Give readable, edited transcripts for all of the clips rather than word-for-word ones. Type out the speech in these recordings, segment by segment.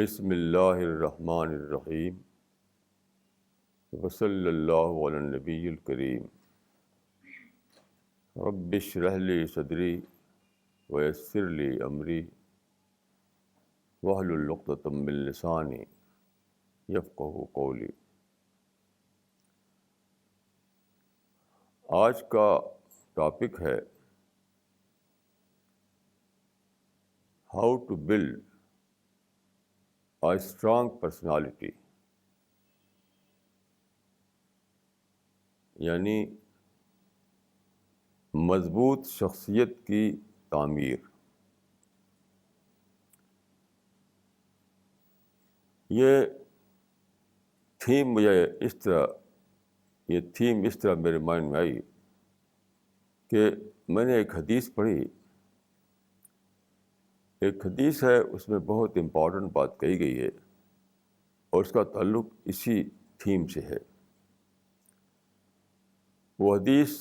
بسم اللہ الرحمن الرحیم وصلی اللہ علی النبی الکریم رب اشرح لی صدری ویسر لی امری واحلل عقدۃ من لسانی یفقہوا قولی۔ آج کا ٹاپک ہے how to build a strong personality, یعنی مضبوط شخصیت کی تعمیر۔ یہ تھیم اس طرح میرے مائنڈ میں آئی کہ میں نے ایک حدیث پڑھی۔ ایک حدیث ہے، اس میں بہت امپورٹنٹ بات کہی گئی ہے اور اس کا تعلق اسی تھیم سے ہے۔ وہ حدیث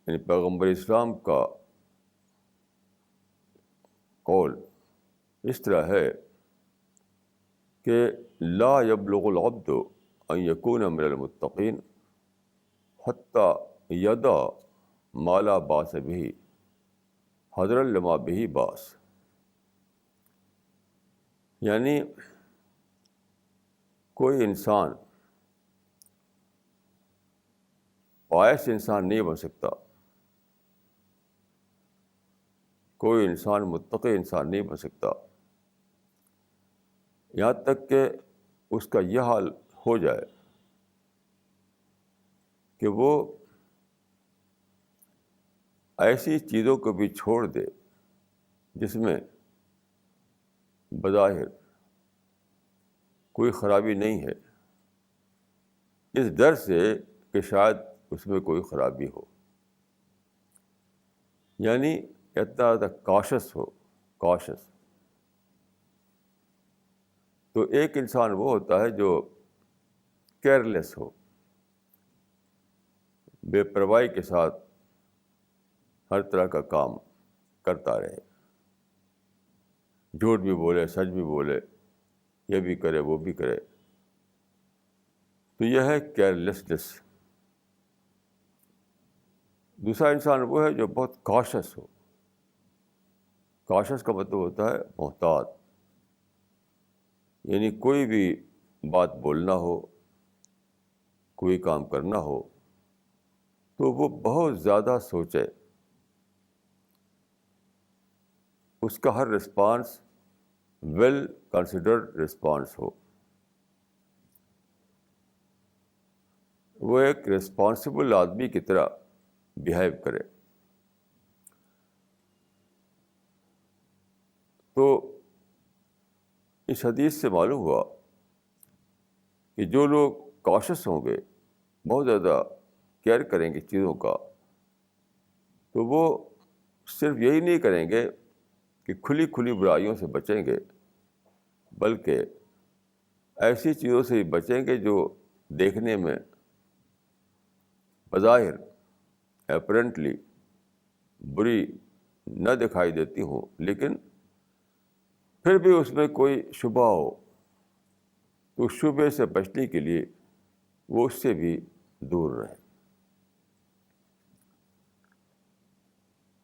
یعنی پیغمبر اسلام کا قول اس طرح ہے کہ لا یبلغ العبد ان یکون من المتقین حتی یدع ما لا باس بہ حذرا لما بہ باس، یعنی کوئی انسان پائس انسان نہیں بن سکتا، کوئی انسان متقی انسان نہیں بن سکتا یہاں تک کہ اس کا یہ حال ہو جائے کہ وہ ایسی چیزوں کو بھی چھوڑ دے جس میں بظاہر کوئی خرابی نہیں ہے، اس ڈر سے کہ شاید اس میں کوئی خرابی ہو، یعنی اتنا زیادہ کاشس۔ تو ایک انسان وہ ہوتا ہے جو کیئرلیس ہو، بے پرواہی کے ساتھ ہر طرح کا کام کرتا رہے، جھوٹ بھی بولے، سچ بھی بولے، یہ بھی کرے وہ بھی کرے، تو یہ ہے کیئرلیسنس۔ دوسرا انسان وہ ہے جو بہت کاشس ہو۔ کاشس کا مطلب ہوتا ہے محتاط، یعنی کوئی بھی بات بولنا ہو، کوئی کام کرنا ہو تو وہ بہت زیادہ سوچے، اس کا ہر رسپانس ویل کنسیڈرڈ رسپانس ہو، وہ ایک ریسپانسبل آدمی کی طرح بیہیو کرے۔ تو اس حدیث سے معلوم ہوا کہ جو لوگ کاشس ہوں گے، بہت زیادہ کیئر کریں گے چیزوں کا، تو وہ صرف یہی نہیں کریں گے کہ کھلی کھلی برائیوں سے بچیں گے، بلکہ ایسی چیزوں سے بچیں گے جو دیکھنے میں بظاہر اپرنٹلی بری نہ دکھائی دیتی ہوں، لیکن پھر بھی اس میں کوئی شبہ ہو تو اس شبے سے بچنے کے لیے وہ اس سے بھی دور رہے۔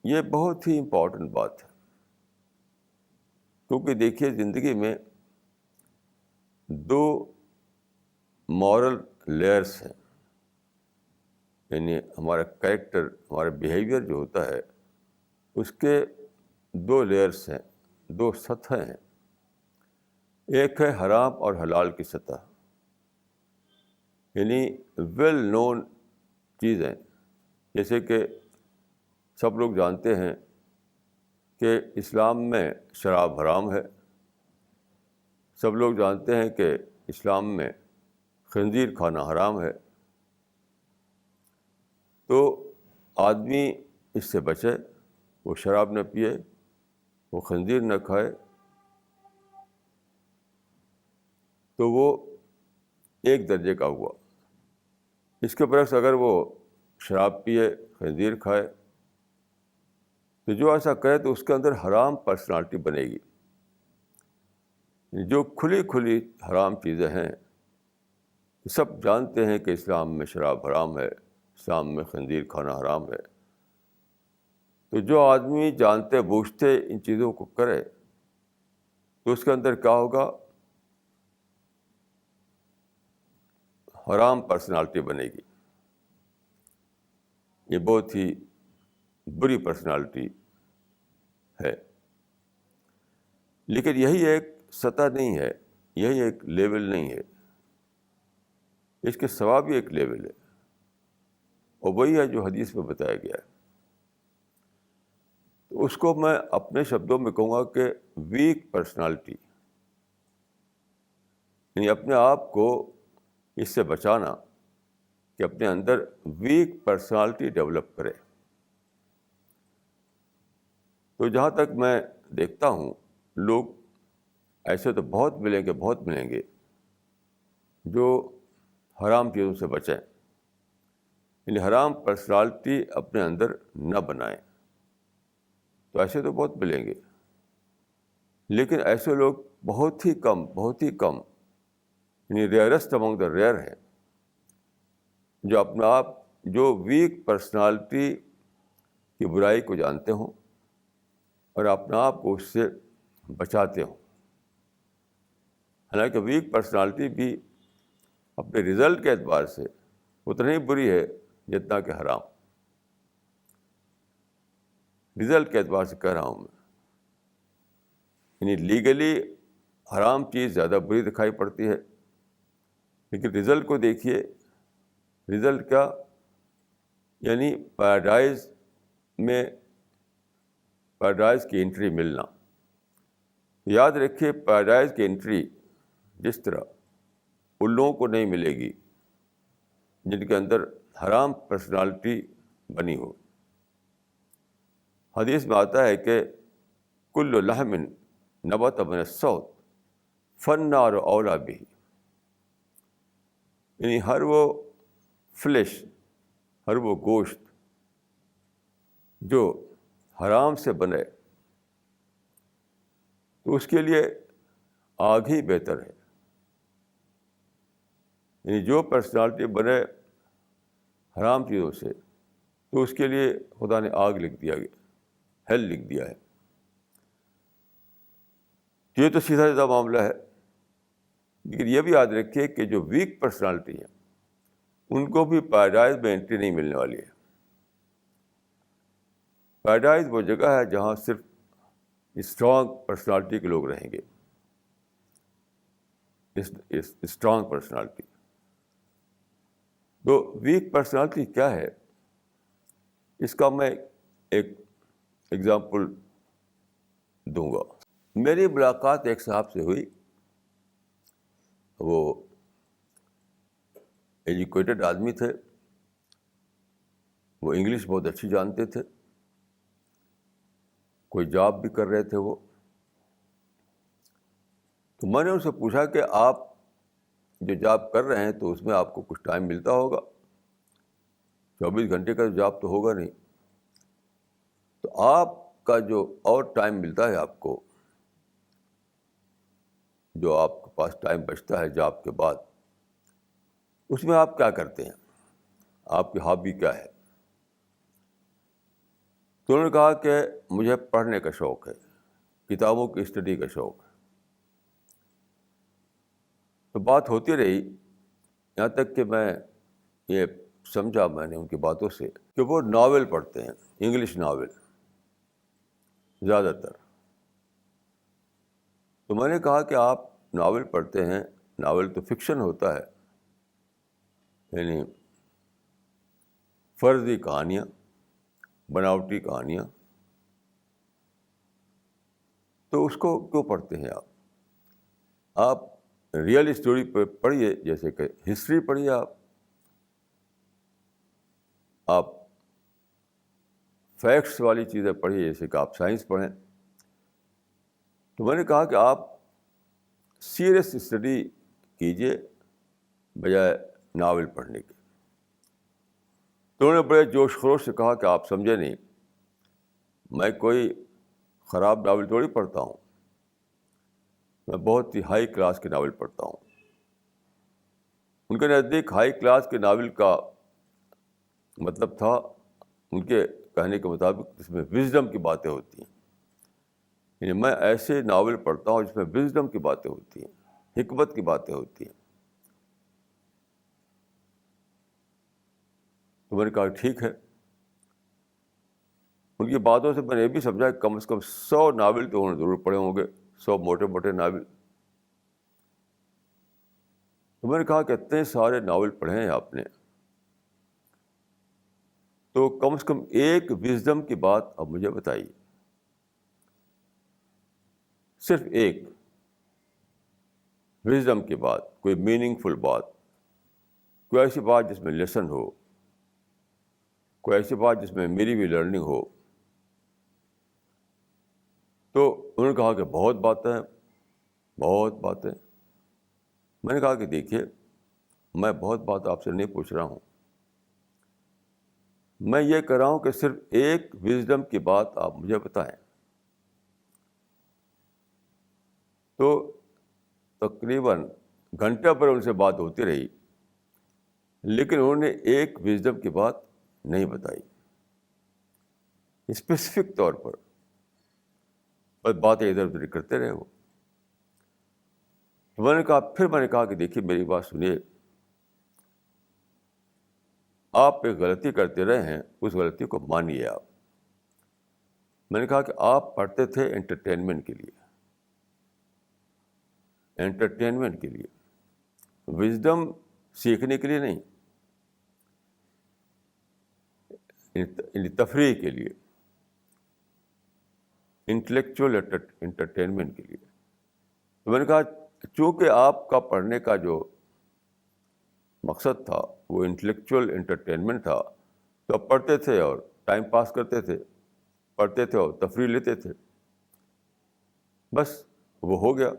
یہ بہت ہی امپورٹنٹ بات ہے، کیونکہ دیکھیے زندگی میں دو مورل لیئرس ہیں، یعنی ہمارا کریکٹر، ہمارا بیہیویئر جو ہوتا ہے اس کے دو لیئرس ہیں، دو سطحیں ہیں۔ ایک ہے حرام اور حلال کی سطح، یعنی ویل نون چیزیں، جیسے کہ سب لوگ جانتے ہیں کہ اسلام میں شراب حرام ہے، سب لوگ جانتے ہیں کہ اسلام میں خنزیر کھانا حرام ہے، تو آدمی اس سے بچے، وہ شراب نہ پیے، وہ خنزیر نہ کھائے، تو وہ ایک درجے کا ہوا۔ اس کے برعکس اگر وہ شراب پیے، خنزیر کھائے، تو جو ایسا کرے تو اس کے اندر حرام پرسنالٹی بنے گی، جو کھلی کھلی حرام چیزیں ہیں، سب جانتے ہیں کہ اسلام میں شراب حرام ہے، اسلام میں خنزیر کھانا حرام ہے، تو جو آدمی جانتے بوجھتے ان چیزوں کو کرے تو اس کے اندر کیا ہوگا؟ حرام پرسنالٹی بنے گی. یہ بہت ہی بری پرسنالٹی ہے. لیکن یہی ایک سطح نہیں ہے، یہی ایک لیول نہیں ہے، اس کے سوا بھی ایک لیول ہے، اور وہی ہے جو حدیث میں بتایا گیا ہے. تو اس کو میں اپنے شبدوں میں کہوں گا کہ ویک پرسنالٹی، یعنی اپنے آپ کو اس سے بچانا کہ اپنے اندر ویک پرسنالٹی ڈیولپ کرے. تو جہاں تک میں دیکھتا ہوں، لوگ ایسے تو بہت ملیں گے جو حرام چیزوں سے بچیں، یعنی حرام پرسنالٹی اپنے اندر نہ بنائیں. تو ایسے تو بہت ملیں گے، لیکن ایسے لوگ بہت ہی کم یعنی ریئرسٹ امنگ دا ریئر ہیں، جو اپنا آپ جو ویک پرسنالٹی کی برائی کو جانتے ہوں اور اپنا آپ کو اس سے بچاتے ہوں. حالانکہ ویک پرسنالٹی بھی اپنے رزلٹ کے اعتبار سے اتنا ہی بری ہے جتنا کہ حرام. رزلٹ کے اعتبار سے کہہ رہا ہوں میں، یعنی لیگلی حرام چیز زیادہ بری دکھائی پڑتی ہے، لیکن رزلٹ کو دیکھیے. رزلٹ کیا؟ یعنی پیراڈائز کی انٹری ملنا. یاد رکھیے، پیراڈائز کی انٹری جس طرح ان لوگوں کو نہیں ملے گی جن کے اندر حرام پرسنالٹی بنی ہو. حدیث میں آتا ہے کہ کل لحم نبت من الصوت فالنار اولی بہ، یعنی ہر وہ فلیش، ہر وہ گوشت جو حرام سے بنے تو اس کے لیے آگ ہی بہتر ہے. یعنی جو پرسنالٹی بنے حرام چیزوں سے تو اس کے لیے خدا نے آگ لکھ دیا گیا، ہیل لکھ دیا ہے. یہ تو سیدھا سیدھا معاملہ ہے. لیکن یہ بھی یاد رکھیے کہ جو ویک پرسنالٹی ہے ان کو بھی پیراڈائز میں انٹری نہیں ملنے والی ہے. پیراڈائز وہ جگہ ہے جہاں صرف اسٹرانگ پرسنالٹی کے لوگ رہیں گے. Strong personality. تو ویک پرسنالٹی کیا ہے؟ اس کا میں ایک ایگزامپل دوں گا. میری ملاقات ایک صاحب سے ہوئی، وہ ایجوکیٹڈ آدمی تھے، وہ انگلش بہت اچھی جانتے تھے، کوئی جاب بھی کر رہے تھے وہ. تو میں نے ان سے پوچھا کہ آپ جو جاب کر رہے ہیں تو اس میں آپ کو کچھ ٹائم ملتا ہوگا، 24 گھنٹے کا جاب تو ہوگا نہیں، تو آپ کا جو اور ٹائم ملتا ہے آپ کو، جو آپ کے پاس ٹائم بچتا ہے جاب کے بعد، اس میں آپ کیا کرتے ہیں؟ آپ کی ہابی کیا ہے؟ تو انہوں نے کہا کہ مجھے پڑھنے کا شوق ہے، کتابوں کی اسٹڈی کا شوق ہے. تو بات ہوتی رہی یہاں تک کہ میں یہ سمجھا، میں نے ان کی باتوں سے، کہ وہ ناول پڑھتے ہیں، انگلش ناول زیادہ تر. تو میں نے کہا کہ آپ ناول پڑھتے ہیں، ناول تو فکشن ہوتا ہے، یعنی فرضی کہانیاں، بناوٹی کہانیاں، تو اس کو کیوں پڑھتے ہیں آپ؟ آپ ریئل اسٹوری پہ پڑھیے، جیسے کہ ہسٹری پڑھیے، آپ فیکٹس والی چیزیں پڑھیے، جیسے کہ آپ سائنس پڑھیں. تو میں نے کہا کہ آپ سیریس اسٹڈی کیجیے بجائے ناول پڑھنے کے. تو انہوں نے بڑے جوش خروش سے کہا کہ آپ سمجھے نہیں، میں کوئی خراب ناول تھوڑی پڑھتا ہوں، میں بہت ہی ہائی کلاس کے ناول پڑھتا ہوں. ان کے نزدیک ہائی کلاس کے ناول کا مطلب تھا ان کے کہنے کے مطابق جس میں وزڈم کی باتیں ہوتی ہیں. یعنی میں ایسے ناول پڑھتا ہوں جس میں وزڈم کی باتیں ہوتی ہیں, حکمت کی باتیں ہوتی ہیں. تو میں نے کہا ٹھیک ہے. ان کی باتوں سے میں نے یہ بھی سمجھا کہ کم از کم 100 ناول تو انہوں نے ضرور پڑھے ہوں گے, 100 موٹے موٹے ناول. تو میں نے کہا کہ اتنے سارے ناول پڑھے ہیں آپ نے, تو کم از کم ایک وزڈم کی بات اب مجھے بتائیے, صرف ایک وزڈم کی بات, کوئی میننگ فل بات, کوئی ایسی بات جس میں لیسن ہو, کوئی ایسی بات جس میں میری بھی لرننگ ہو. تو انہوں نے کہا کہ بہت باتیں ہیں, بہت باتیں. میں نے کہا کہ دیکھیے, میں بہت بات آپ سے نہیں پوچھ رہا ہوں, میں یہ کہہ رہا ہوں کہ صرف ایک وزڈم کی بات آپ مجھے بتائیں. تو تقریباً گھنٹہ پر ان سے بات ہوتی رہی, لیکن انہوں نے ایک وزڈم کی بات نہیں بتائی اسپیسیفک طور پر, بس باتیں ادھر ادھر کرتے رہے وہ. میں نے کہا کہ دیکھیے میری بات سنیے, آپ ایک غلطی کرتے رہے ہیں, اس غلطی کو مانیے آپ. میں نے کہا کہ آپ پڑھتے تھے انٹرٹینمنٹ کے لیے, انٹرٹینمنٹ کے لیے, وزڈم سیکھنے کے لیے نہیں, یعنی تفریح کے لیے, انٹلیکچوئل انٹرٹینمنٹ کے لیے. تو میں نے کہا چونکہ آپ کا پڑھنے کا جو مقصد تھا وہ انٹلیکچوئل انٹرٹینمنٹ تھا, تو آپ پڑھتے تھے اور ٹائم پاس کرتے تھے, پڑھتے تھے اور تفریح لیتے تھے, بس وہ ہو گیا.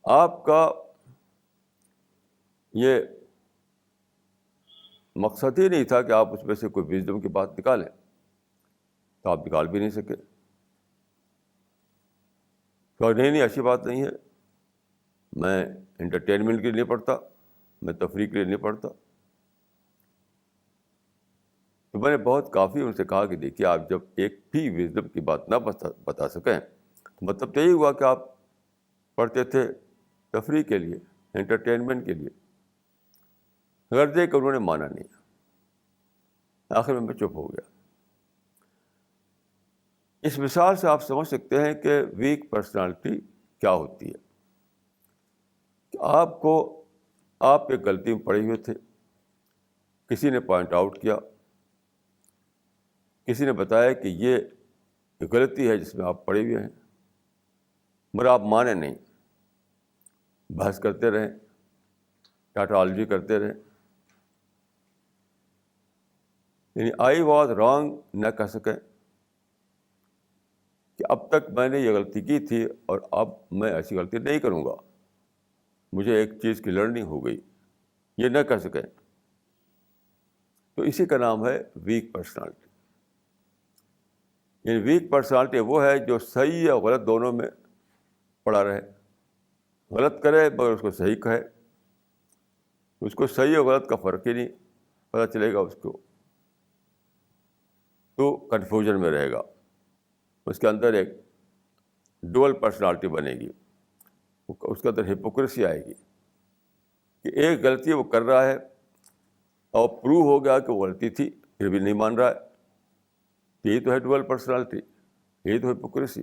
آپ کا یہ مقصد ہی نہیں تھا کہ آپ اس میں سے کوئی وزڈم کی بات نکالیں, تو آپ نکال بھی نہیں سکے. تو نہیں ایسی بات نہیں ہے, میں انٹرٹینمنٹ کے لیے نہیں پڑھتا, میں تفریح کے لیے نہیں پڑھتا. تو میں نے بہت کافی ان سے کہا کہ دیکھیے آپ جب ایک بھی وزڈم کی بات نہ بتا سکیں, تو مطلب تو یہی ہوا کہ آپ پڑھتے تھے تفریح کے لیے, انٹرٹینمنٹ کے لیے. غرضے کہ انہوں نے مانا نہیں, آخر میں چپ ہو گیا. اس مثال سے آپ سمجھ سکتے ہیں کہ ویک پرسنالٹی کیا ہوتی ہے. آپ ایک غلطی میں پڑے ہوئے تھے, کسی نے پوائنٹ آؤٹ کیا, کسی نے بتایا کہ یہ غلطی ہے جس میں آپ پڑے ہوئے ہیں, مگر آپ مانے نہیں, بحث کرتے رہیں, ٹاٹالوجی کرتے رہیں. یعنی آئی واز رانگ نہ کہہ سکیں کہ اب تک میں نے یہ غلطی کی تھی اور اب میں ایسی غلطی نہیں کروں گا, مجھے ایک چیز کی لرننگ ہو گئی, یہ نہ کہہ سکیں. تو اسی کا نام ہے ویک پرسنالٹی. یعنی ویک پرسنالٹی وہ ہے جو صحیح یا غلط دونوں میں پڑا رہے, غلط کرے مگر اس کو صحیح کہے, اس کو صحیح اور غلط کا فرق ہی نہیں پتہ چلے گا اس کو, تو کنفیوژن میں رہے گا. اس کے اندر ایک ڈوئل پرسنالٹی بنے گی, اس کے اندر ہپوکریسی آئے گی کہ ایک غلطی وہ کر رہا ہے اور پروو ہو گیا کہ وہ غلطی تھی, پھر بھی نہیں مان رہا ہے. یہی تو ہے ڈوئل پرسنالٹی, یہی تو ہپوکریسی.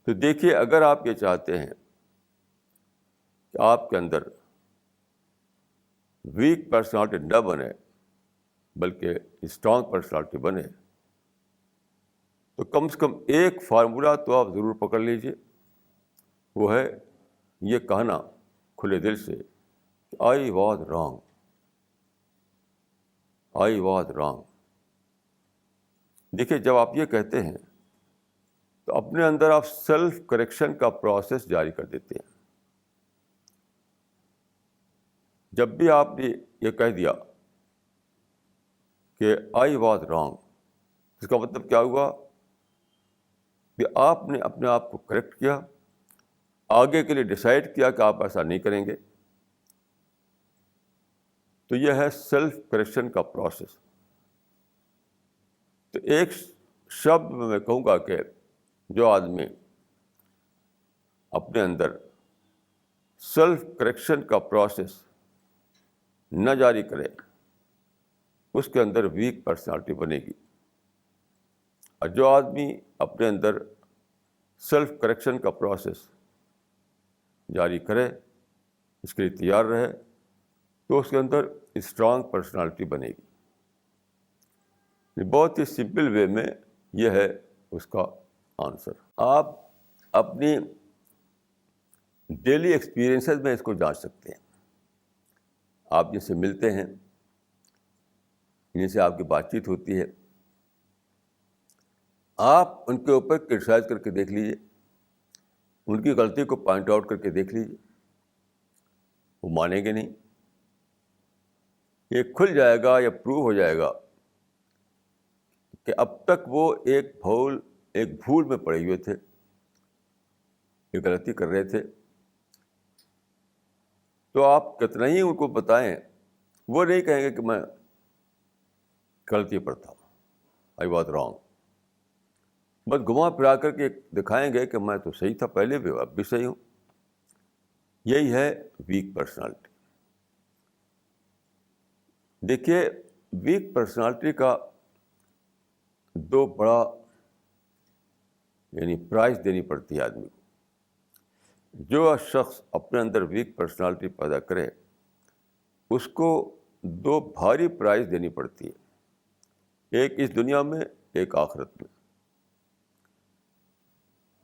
تو دیکھیے, اگر آپ یہ چاہتے ہیں کہ آپ کے اندر ویک پرسنالٹی نہ بنے بلکہ اسٹرانگ پرسنالٹی بنے, تو کم سے کم ایک فارمولہ تو آپ ضرور پکڑ لیجیے, وہ ہے یہ کہنا کھلے دل سے کہ I was wrong, I was wrong. دیکھیے, جب آپ یہ کہتے ہیں تو اپنے اندر آپ سیلف کریکشن کا پروسیس جاری کر دیتے ہیں. جب بھی آپ نے یہ کہہ دیا کہ آئی واز رانگ, اس کا مطلب کیا ہوا کہ آپ نے اپنے آپ کو کریکٹ کیا, آگے کے لیے ڈیسائیڈ کیا کہ آپ ایسا نہیں کریں گے. تو یہ ہے سیلف کریکشن کا پروسیس. تو ایک شبد میں کہوں گا کہ جو آدمی اپنے اندر سیلف کریکشن کا پروسیس نہ جاری کرے, اس کے اندر ویک پرسنالٹی بنے گی. اور جو آدمی اپنے اندر سیلف کریکشن کا پروسیس جاری کرے, اس کے لیے تیار رہے, تو اس کے اندر اسٹرانگ پرسنالٹی بنے گی. بہت ہی سمپل وے میں یہ ہے اس کا آنسر. آپ اپنی ڈیلی ایکسپیرئنسز میں اس کو جانچ سکتے ہیں. آپ جن سے ملتے ہیں, جن سے آپ کی بات چیت ہوتی ہے, آپ ان کے اوپر کرٹیسائز کر کے دیکھ لیجیے, ان کی غلطی کو پوائنٹ آؤٹ کر کے دیکھ لیجیے. وہ مانیں گے نہیں. یہ کھل جائے گا یا پروو ہو جائے گا کہ اب تک وہ ایک بھول میں پڑے ہوئے تھے, یہ غلطی کر رہے تھے. تو آپ کتنا ہی ان کو بتائیں, وہ نہیں کہیں گے کہ میں غلطی پر تھا, آئی واز رانگ. بس گھما پھرا کر کے دکھائیں گے کہ میں تو صحیح تھا پہلے بھی, اب بھی صحیح ہوں. یہی ہے ویک پرسنالٹی. دیکھیے, ویک پرسنالٹی کا دو بڑا پرائز دینی پڑتی ہے آدمی کو. جو شخص اپنے اندر ویک پرسنالٹی پیدا کرے, اس کو دو بھاری پرائز دینی پڑتی ہے, ایک اس دنیا میں, ایک آخرت میں.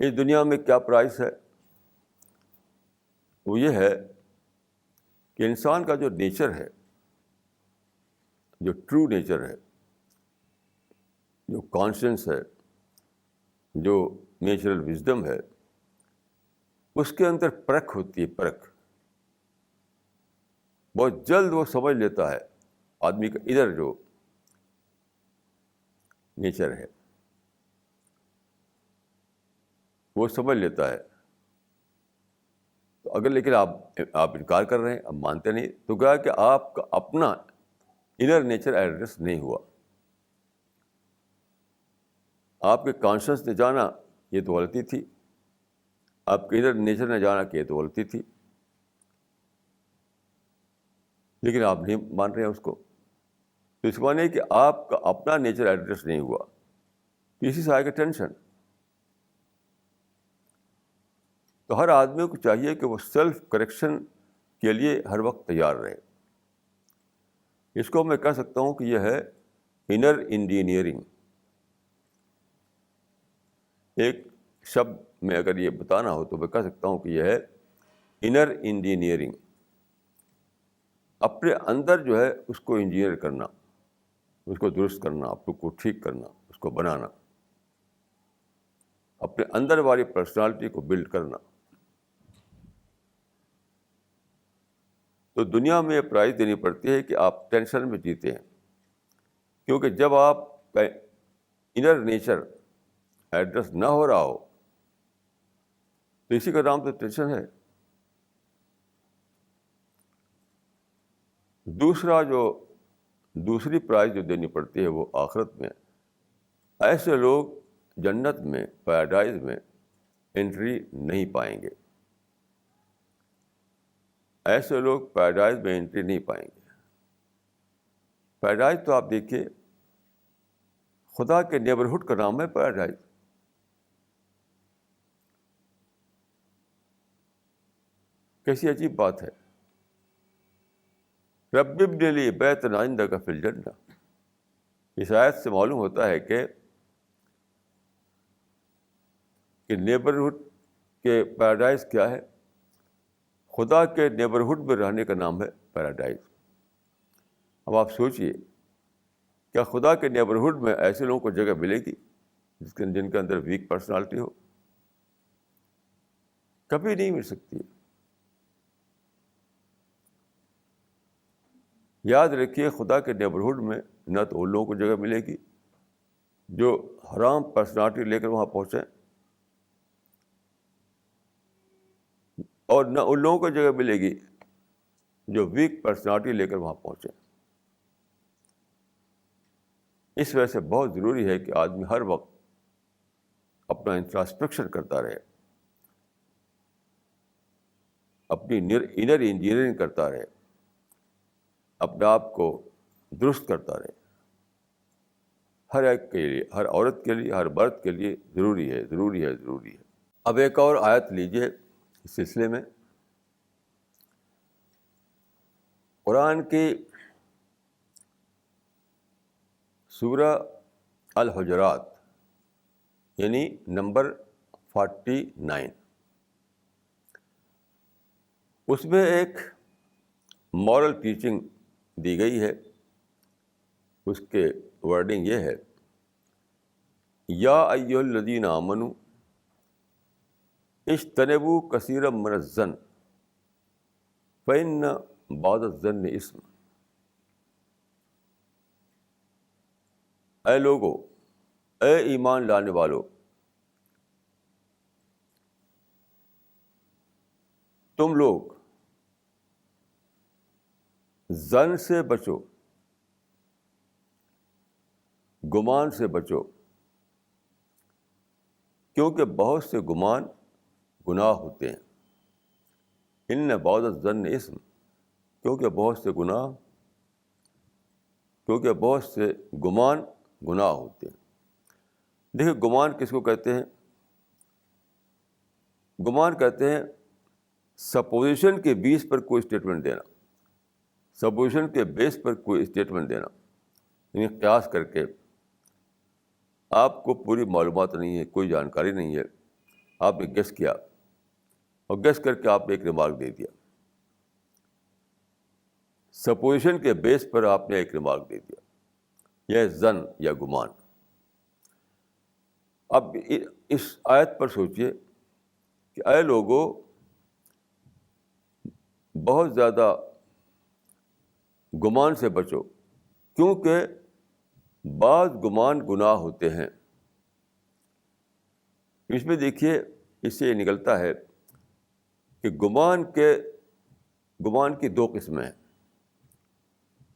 اس دنیا میں کیا پرائز ہے؟ وہ یہ ہے کہ انسان کا جو نیچر ہے, جو ٹرو نیچر ہے, جو کانشنس ہے, جو نیچرل وزڈم ہے, اس کے اندر پرکھ ہوتی ہے. پرکھ بہت جلد وہ سمجھ لیتا ہے آدمی کا ادھر جو نیچر ہے, وہ سمجھ لیتا ہے. تو اگر لیکن آپ انکار کر رہے ہیں, اب مانتے نہیں, تو گویا کہ آپ کا اپنا انر نیچر ایڈریس نہیں ہوا. آپ کے کانشنس نے جانا یہ تو غلطی تھی, آپ کے انر نیچر نے جانا کہ یہ تو غلطی تھی, لیکن آپ نہیں مان رہے ہیں اس کو. تو اس معنی کہ آپ کا اپنا نیچر ایڈریس نہیں ہوا. اسی سے آئے گا ٹینشن. تو ہر آدمی کو چاہیے کہ وہ سیلف کریکشن کے لیے ہر وقت تیار رہے. اس کو میں کہہ سکتا ہوں کہ یہ ہے انر انجینئرنگ. ایک شبد میں اگر یہ بتانا ہو تو میں کہہ سکتا ہوں کہ یہ ہے انر انجینئرنگ. اپنے اندر جو ہے اس کو انجینئر کرنا, اس کو درست کرنا, اپنے کو ٹھیک کرنا, اس کو بنانا, اپنے اندر والی پرسنالٹی کو بلڈ کرنا. تو دنیا میں یہ پرائز دینی پڑتی ہے کہ آپ ٹینشن میں جیتے ہیں, کیونکہ جب آپ کا انر نیچر ایڈریس نہ ہو رہا ہو تو اسی کا نام تو ٹینشن ہے. دوسری پرائز جو دینی پڑتی ہے وہ آخرت میں. ایسے لوگ جنت میں, پیراڈائز میں انٹری نہیں پائیں گے. ایسے لوگ پیراڈائز میں انٹری نہیں پائیں گے. پیراڈائز تو آپ دیکھیے, خدا کے نیبرہڈ کا نام ہے پیراڈائز. کیسی عجیب بات ہے. رب ابن لی بیتا عندک فی الجنہ. اس آیت سے معلوم ہوتا ہے کہ نیبرہڈ کے پیراڈائز کیا ہے. خدا کے نیبرہڈ میں رہنے کا نام ہے پیراڈائز. اب آپ سوچئے, کیا خدا کے نیبرہڈ میں ایسے لوگوں کو جگہ ملے گی جن کے اندر ویک پرسنالٹی ہو؟ کبھی نہیں مل سکتی. یاد رکھیے, خدا کے نیبرہڈ میں نہ تو ان لوگوں کو جگہ ملے گی جو حرام پرسنالٹی لے کر وہاں پہنچیں, اور نہ ان لوگوں کو جگہ ملے گی جو ویک پرسنالٹی لے کر وہاں پہنچے. اس وجہ سے بہت ضروری ہے کہ آدمی ہر وقت اپنا انٹراسپیکشن کرتا رہے, اپنی انر انجینئرنگ کرتا رہے, اپنے آپ کو درست کرتا رہے. ہر ایک کے لیے, ہر عورت کے لیے, ہر مرد کے لیے ضروری ہے, ضروری ہے, ضروری ہے. اب ایک اور آیت لیجیے اس سلسلے میں. قرآن کی سورہ الحجرات یعنی نمبر 49, اس میں ایک مورل ٹیچنگ دی گئی ہے. اس کے ورڈنگ یہ ہے, یا ایھا الذین آمنوا اجتنبوا کثیرا من الظن فإن بعض الظن اثم. اے لوگو, اے ایمان لانے والو, تم لوگ ظن سے بچو, گمان سے بچو, کیونکہ بہت سے گمان گناہ ہوتے ہیں. ان بعض الظن اثم, کیونکہ بہت سے گمان گناہ ہوتے ہیں. دیکھیے گمان کس کو کہتے ہیں؟ گمان کہتے ہیں سپوزیشن کے بیس پر کوئی اسٹیٹمنٹ دینا, سپوزیشن کے بیس پر کوئی اسٹیٹمنٹ دینا, یعنی قیاس کر کے. آپ کو پوری معلومات نہیں ہے, کوئی جانکاری نہیں ہے, آپ نے گیس کیا اور گیس کر کے آپ نے ایک ریمارک دے دیا. سپوزیشن کے بیس پر آپ نے ایک ریمارک دے دیا, یہ ظن یا گمان. اب اس آیت پر سوچئے کہ اے لوگوں, بہت زیادہ گمان سے بچو, کیونکہ بعض گمان گناہ ہوتے ہیں. اس میں دیکھیے, اس سے یہ نکلتا ہے کہ گمان کی دو قسمیں ہیں.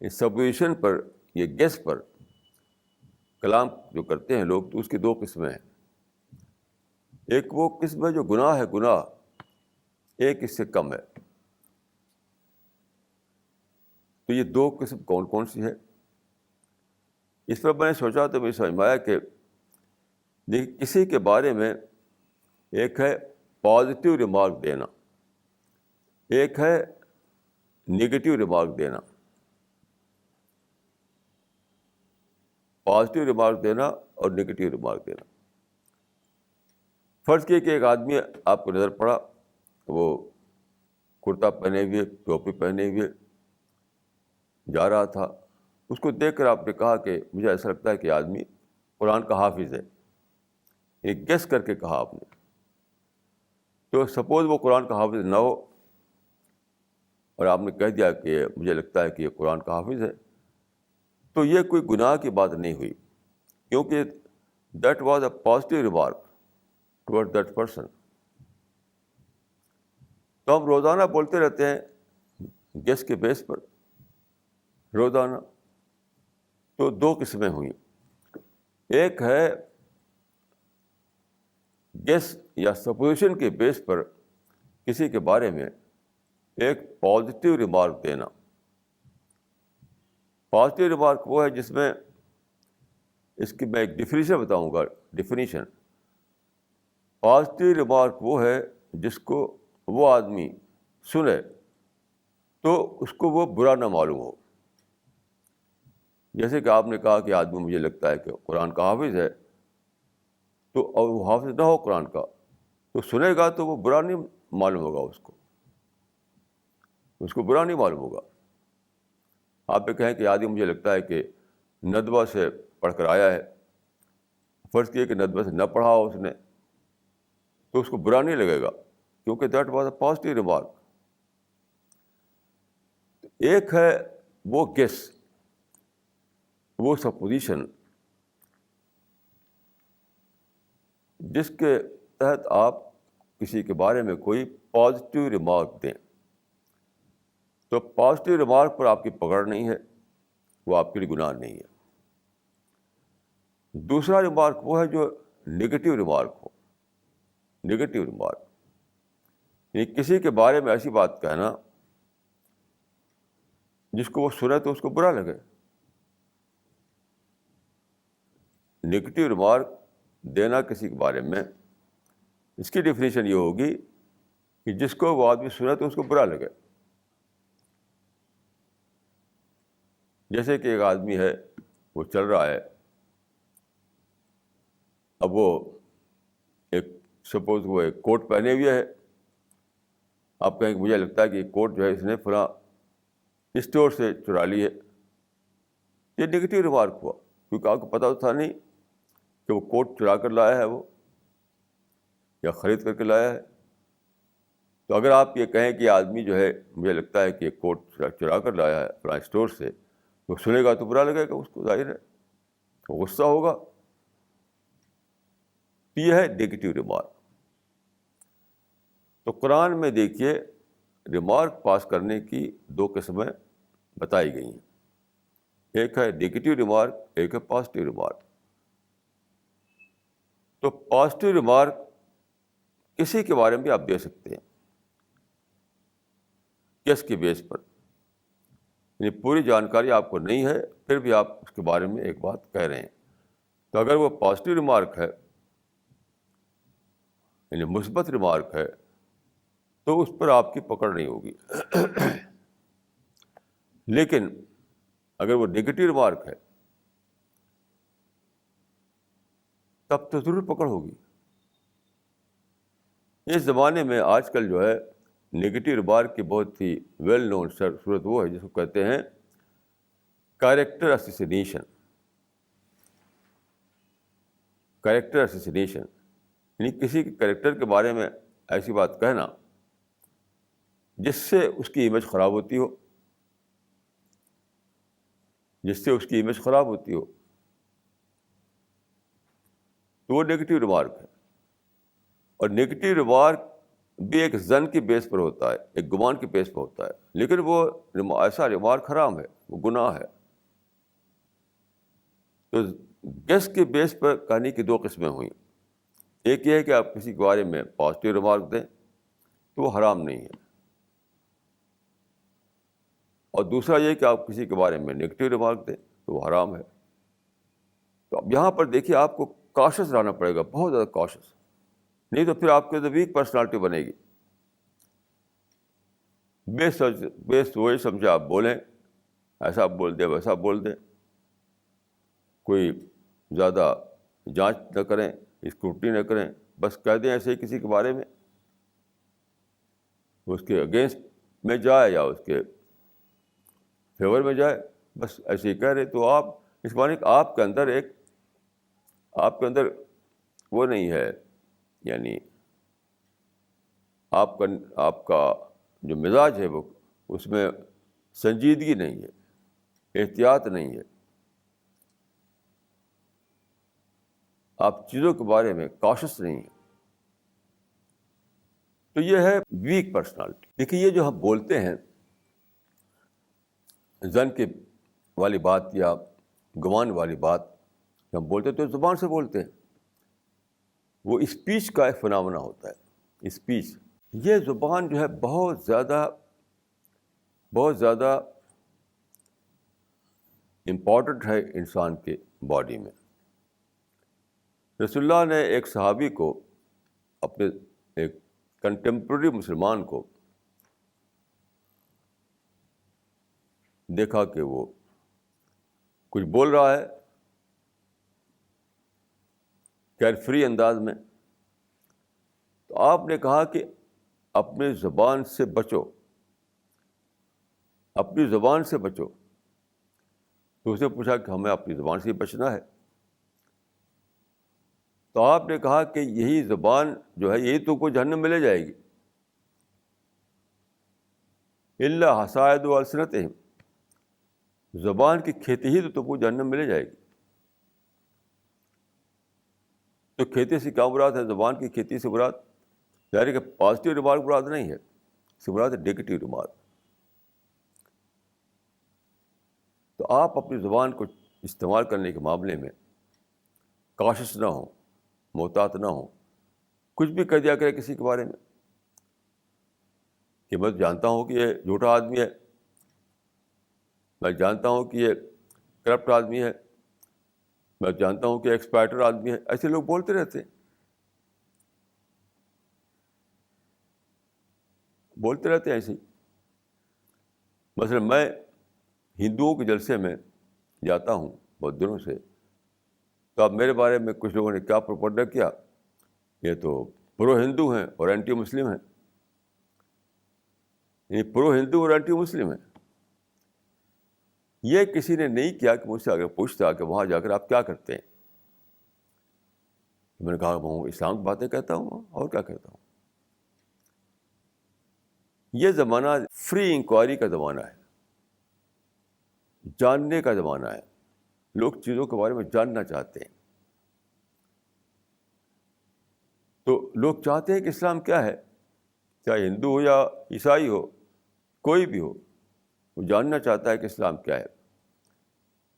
اس سپوزیشن پر, یہ گیس پر کلام جو کرتے ہیں لوگ, تو اس کی دو قسمیں ہیں. ایک وہ قسم ہے جو گناہ ہے, گناہ, ایک اس سے کم ہے. تو یہ دو قسم کون کون سی ہے؟ اس پر میں نے سوچا تو مجھے سمجھ میں آیا کہ دیکھیے کسی کے بارے میں ایک ہے پازیٹیو ریمارک دینا, ایک ہے نگیٹیو ریمارک دینا. پازیٹیو ریمارک دینا اور نگیٹیو ریمارک دینا. فرض کیے کہ ایک آدمی آپ کو نظر پڑا, وہ کرتا پہنے ہوئے, ٹوپی پہنے ہوئے جا رہا تھا. اس کو دیکھ کر آپ نے کہا کہ مجھے ایسا لگتا ہے کہ آدمی قرآن کا حافظ ہے. ایک گیس کر کے کہا آپ نے. تو سپوز وہ قرآن کا حافظ نہ ہو اور آپ نے کہہ دیا کہ مجھے لگتا ہے کہ یہ قرآن کا حافظ ہے, تو یہ کوئی گناہ کی بات نہیں ہوئی, کیونکہ that was a positive remark toward that person. تو ہم روزانہ بولتے رہتے ہیں گیس کے بیس پر, روزانہ. تو دو قسمیں ہوئیں. ایک ہے گیس یا سپوزیشن کے بیس پر کسی کے بارے میں ایک پازیٹیو ریمارک دینا. پازیٹیو ریمارک وہ ہے جس میں, اس کی میں ایک ڈیفینیشن بتاؤں گا. ڈیفینیشن, پازیٹیو ریمارک وہ ہے جس کو وہ آدمی سنے تو اس کو وہ برا نہ معلوم ہو. جیسے کہ آپ نے کہا کہ آدمی مجھے لگتا ہے کہ قرآن کا حافظ ہے, تو اور وہ حافظ نہ ہو قرآن کا, تو سنے گا تو وہ برا نہیں معلوم ہوگا, اس کو برا نہیں معلوم ہوگا. آپ یہ کہیں کہ آدمی مجھے لگتا ہے کہ ندوہ سے پڑھ کر آیا ہے. فرض کیے کہ ندوہ سے نہ پڑھا ہو اس نے, تو اس کو برا نہیں لگے گا, کیونکہ that was a positive remark. ایک ہے وہ گیس, وہ سپوزیشن جس کے تحت آپ کسی کے بارے میں کوئی پازیٹیو ریمارک دیں. تو پازیٹیو ریمارک پر آپ کی پکڑ نہیں ہے, وہ آپ کے لیے گناہ نہیں ہے. دوسرا ریمارک وہ ہے جو نگیٹو ریمارک ہو. نگیٹو ریمارک یعنی کسی کے بارے میں ایسی بات کہنا جس کو وہ سنے تو اس کو برا لگے. نگیٹو ریمارک دینا کسی کے بارے میں, اس کی ڈیفینیشن یہ ہوگی کہ جس کو وہ آدمی سنے تو اس کو برا لگے. جیسے کہ ایک آدمی ہے, وہ چل رہا ہے, اب وہ ایک سپوز وہ ایک کوٹ پہنے ہوئے ہے. آپ کہیں کہ مجھے لگتا ہے کہ یہ کوٹ جو ہے اس نے فلاں اسٹور سے چرا لی ہے. یہ نگیٹو ریمارک ہوا, کیونکہ آپ کو پتہ تھا نہیں کہ وہ کوٹ چرا کر لایا ہے وہ یا خرید کر کے لایا ہے. تو اگر آپ یہ کہیں کہ یہ آدمی جو ہے مجھے لگتا ہے کہ یہ کوٹ چرا کر لایا ہے فلاں اسٹور سے, وہ سنے گا تو برا لگے گا اس کو, ظاہر ہے غصہ ہوگا. یہ ہے نگیٹو ریمارک. تو قرآن میں دیکھیے ریمارک پاس کرنے کی دو قسمیں بتائی گئی ہیں. ایک ہے نگیٹو ریمارک, ایک ہے پازیٹیو ریمارک. تو پازیٹیو ریمارک کسی کے بارے میں بھی آپ دے سکتے ہیں کس کے بیس پر, یعنی پوری جانکاری آپ کو نہیں ہے پھر بھی آپ اس کے بارے میں ایک بات کہہ رہے ہیں. تو اگر وہ پازیٹیو ریمارک ہے یعنی مثبت ریمارک ہے تو اس پر آپ کی پکڑ نہیں ہوگی. لیکن اگر وہ نگیٹو ریمارک ہے تب تو ضرور پکڑ ہوگی. اس زمانے میں آج کل جو ہے نگیٹو ریمارک کی بہت ہی ویل نون صورت وہ ہے جس کو کہتے ہیں کیریکٹر اسیسینیشن. کیریکٹر اسیسینیشن یعنی کسی کے کیریکٹر کے بارے میں ایسی بات کہنا جس سے اس کی امیج خراب ہوتی ہو, جس سے اس کی امیج خراب ہوتی ہو, تو وہ نگیٹو ریمارک ہے. اور نگیٹو ریمارک بھی ایک ظن کی بیس پر ہوتا ہے, ایک گمان کی بیس پر ہوتا ہے, لیکن وہ ایسا ریمارک حرام ہے, وہ گناہ ہے. تو گیس کے بیس پر کہانی کی دو قسمیں ہوئیں. ایک یہ ہے کہ آپ کسی کے بارے میں پازیٹیو ریمارک دیں تو وہ حرام نہیں ہے, اور دوسرا یہ کہ آپ کسی کے بارے میں نگیٹو ریمارک دیں تو وہ حرام ہے. تو اب یہاں پر دیکھیے آپ کو کاشس رہنا پڑے گا, بہت زیادہ کاشس, نہیں تو پھر آپ کے اندر ویک پرسنالٹی بنے گی. بیس وہی سمجھے آپ بولیں, ایسا بول دیں ویسا بول دیں, کوئی زیادہ جانچ نہ کریں, اسکروٹنی نہ کریں, بس کہہ دیں ایسے ہی کسی کے بارے میں, اس کے اگینسٹ میں جائے یا اس کے فیور میں جائے, بس ایسے ہی کہہ رہے. تو آپ اس معنی کہ آپ کے اندر وہ نہیں ہے, یعنی آپ کا جو مزاج ہے وہ اس میں سنجیدگی نہیں ہے, احتیاط نہیں ہے, آپ چیزوں کے بارے میں کاشس نہیں ہیں. تو یہ ہے ویک پرسنالٹی. دیکھیے یہ جو ہم بولتے ہیں زن کے والی بات یا گمان والی بات ہم بولتے تو زبان سے بولتے ہیں, وہ اسپیچ کا ایک فنامنا ہوتا ہے. اسپیچ, یہ زبان جو ہے بہت زیادہ امپورٹنٹ ہے انسان کے باڈی میں. رسول اللہ نے ایک صحابی کو, اپنے ایک کنٹمپرری مسلمان کو دیکھا کہ وہ کچھ بول رہا ہے کیئر فری انداز میں, تو آپ نے کہا کہ اپنی زبان سے بچو, اپنی زبان سے بچو. تو اسے پوچھا کہ ہمیں اپنی زبان سے ہی بچنا ہے. تو آپ نے کہا کہ یہی زبان جو ہے یہی تو کو جہنم میں لے جائے گی. الا حصائد السنتہم, زبان کی کھیتی ہی تو تم کو جہنم میں لے جائے گی. تو کھیتی سے کیا مراد ہے؟ زبان کی کھیتی سے مراد ظاہر ہے کہ پازیٹیو ریمارک مراد نہیں ہے، اس سے مراد ہے نیگیٹو ریمارک. تو آپ اپنی زبان کو استعمال کرنے کے معاملے میں کاشس نہ ہوں، محتاط نہ ہوں. کچھ بھی کہہ دیا کرے کسی کے بارے میں کہ میں جانتا ہوں کہ یہ جھوٹا آدمی ہے، میں جانتا ہوں کہ یہ کرپٹ آدمی ہے، میں جانتا ہوں کہ ایکسپلائٹر آدمی ہے. ایسے لوگ بولتے رہتے ہیں ایسے ہی. مثلا میں ہندوؤں کے جلسے میں جاتا ہوں بہت دنوں سے، تو اب میرے بارے میں کچھ لوگوں نے کیا پروپگنڈا کیا، یہ تو پرو ہندو ہیں اور اینٹی مسلم ہیں. یعنی پرو ہندو اور اینٹی مسلم ہیں. یہ کسی نے نہیں کیا کہ مجھ سے اگر پوچھتا کہ وہاں جا کر آپ کیا کرتے ہیں، میں نے کہا میں اسلام کی باتیں کہتا ہوں اور کیا کہتا ہوں. یہ زمانہ فری انکوائری کا زمانہ ہے، جاننے کا زمانہ ہے. لوگ چیزوں کے بارے میں جاننا چاہتے ہیں. تو لوگ چاہتے ہیں کہ اسلام کیا ہے، چاہے ہندو ہو یا عیسائی ہو، کوئی بھی ہو، وہ جاننا چاہتا ہے کہ اسلام کیا ہے.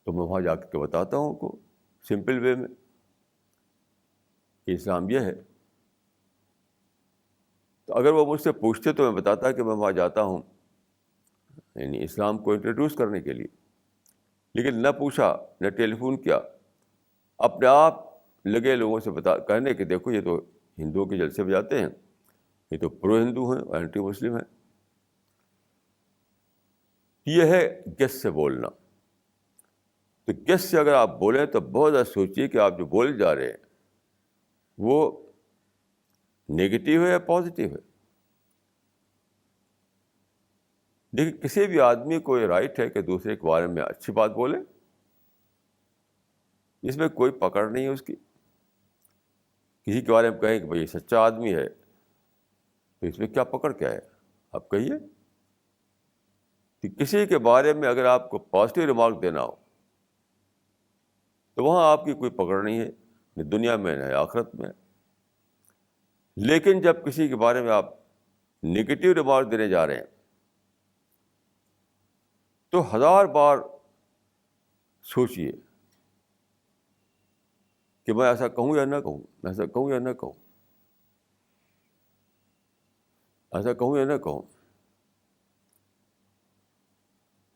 تو میں وہاں جا کے بتاتا ہوں کو سمپل وے میں کہ اسلام یہ ہے. تو اگر وہ مجھ سے پوچھتے تو میں بتاتا کہ میں وہاں جاتا ہوں یعنی اسلام کو انٹروڈیوس کرنے کے لیے. لیکن نہ پوچھا، نہ ٹیلی فون کیا، اپنے آپ لگے لوگوں سے کہنے کہ دیکھو یہ تو ہندوؤں کے جلسے میں جاتے ہیں، یہ تو پرو ہندو ہیں اور اینٹی مسلم ہیں. یہ ہے گیس سے بولنا. تو گیس سے اگر آپ بولیں تو بہت زیادہ سوچیے کہ آپ جو بولے جا رہے ہیں وہ نیگیٹو ہے یا پازیٹیو ہے. دیکھیے کسی بھی آدمی کو یہ رائٹ ہے کہ دوسرے کے بارے میں اچھی بات بولے، اس میں کوئی پکڑ نہیں ہے اس کی. کسی کے بارے میں کہیں کہ بھائی یہ سچا آدمی ہے، تو اس میں کیا پکڑ کیا ہے؟ آپ کہیے کہ کسی کے بارے میں اگر آپ کو پازیٹیو ریمارک دینا ہو تو وہاں آپ کی کوئی پکڑ نہیں ہے، نہ دنیا میں نہ آخرت میں. لیکن جب کسی کے بارے میں آپ نگیٹو ریمارک دینے جا رہے ہیں تو 1000 بار سوچیے کہ میں ایسا کہوں یا نہ کہوں، میں ایسا کہوں یا نہ کہوں، ایسا کہوں یا نہ کہوں.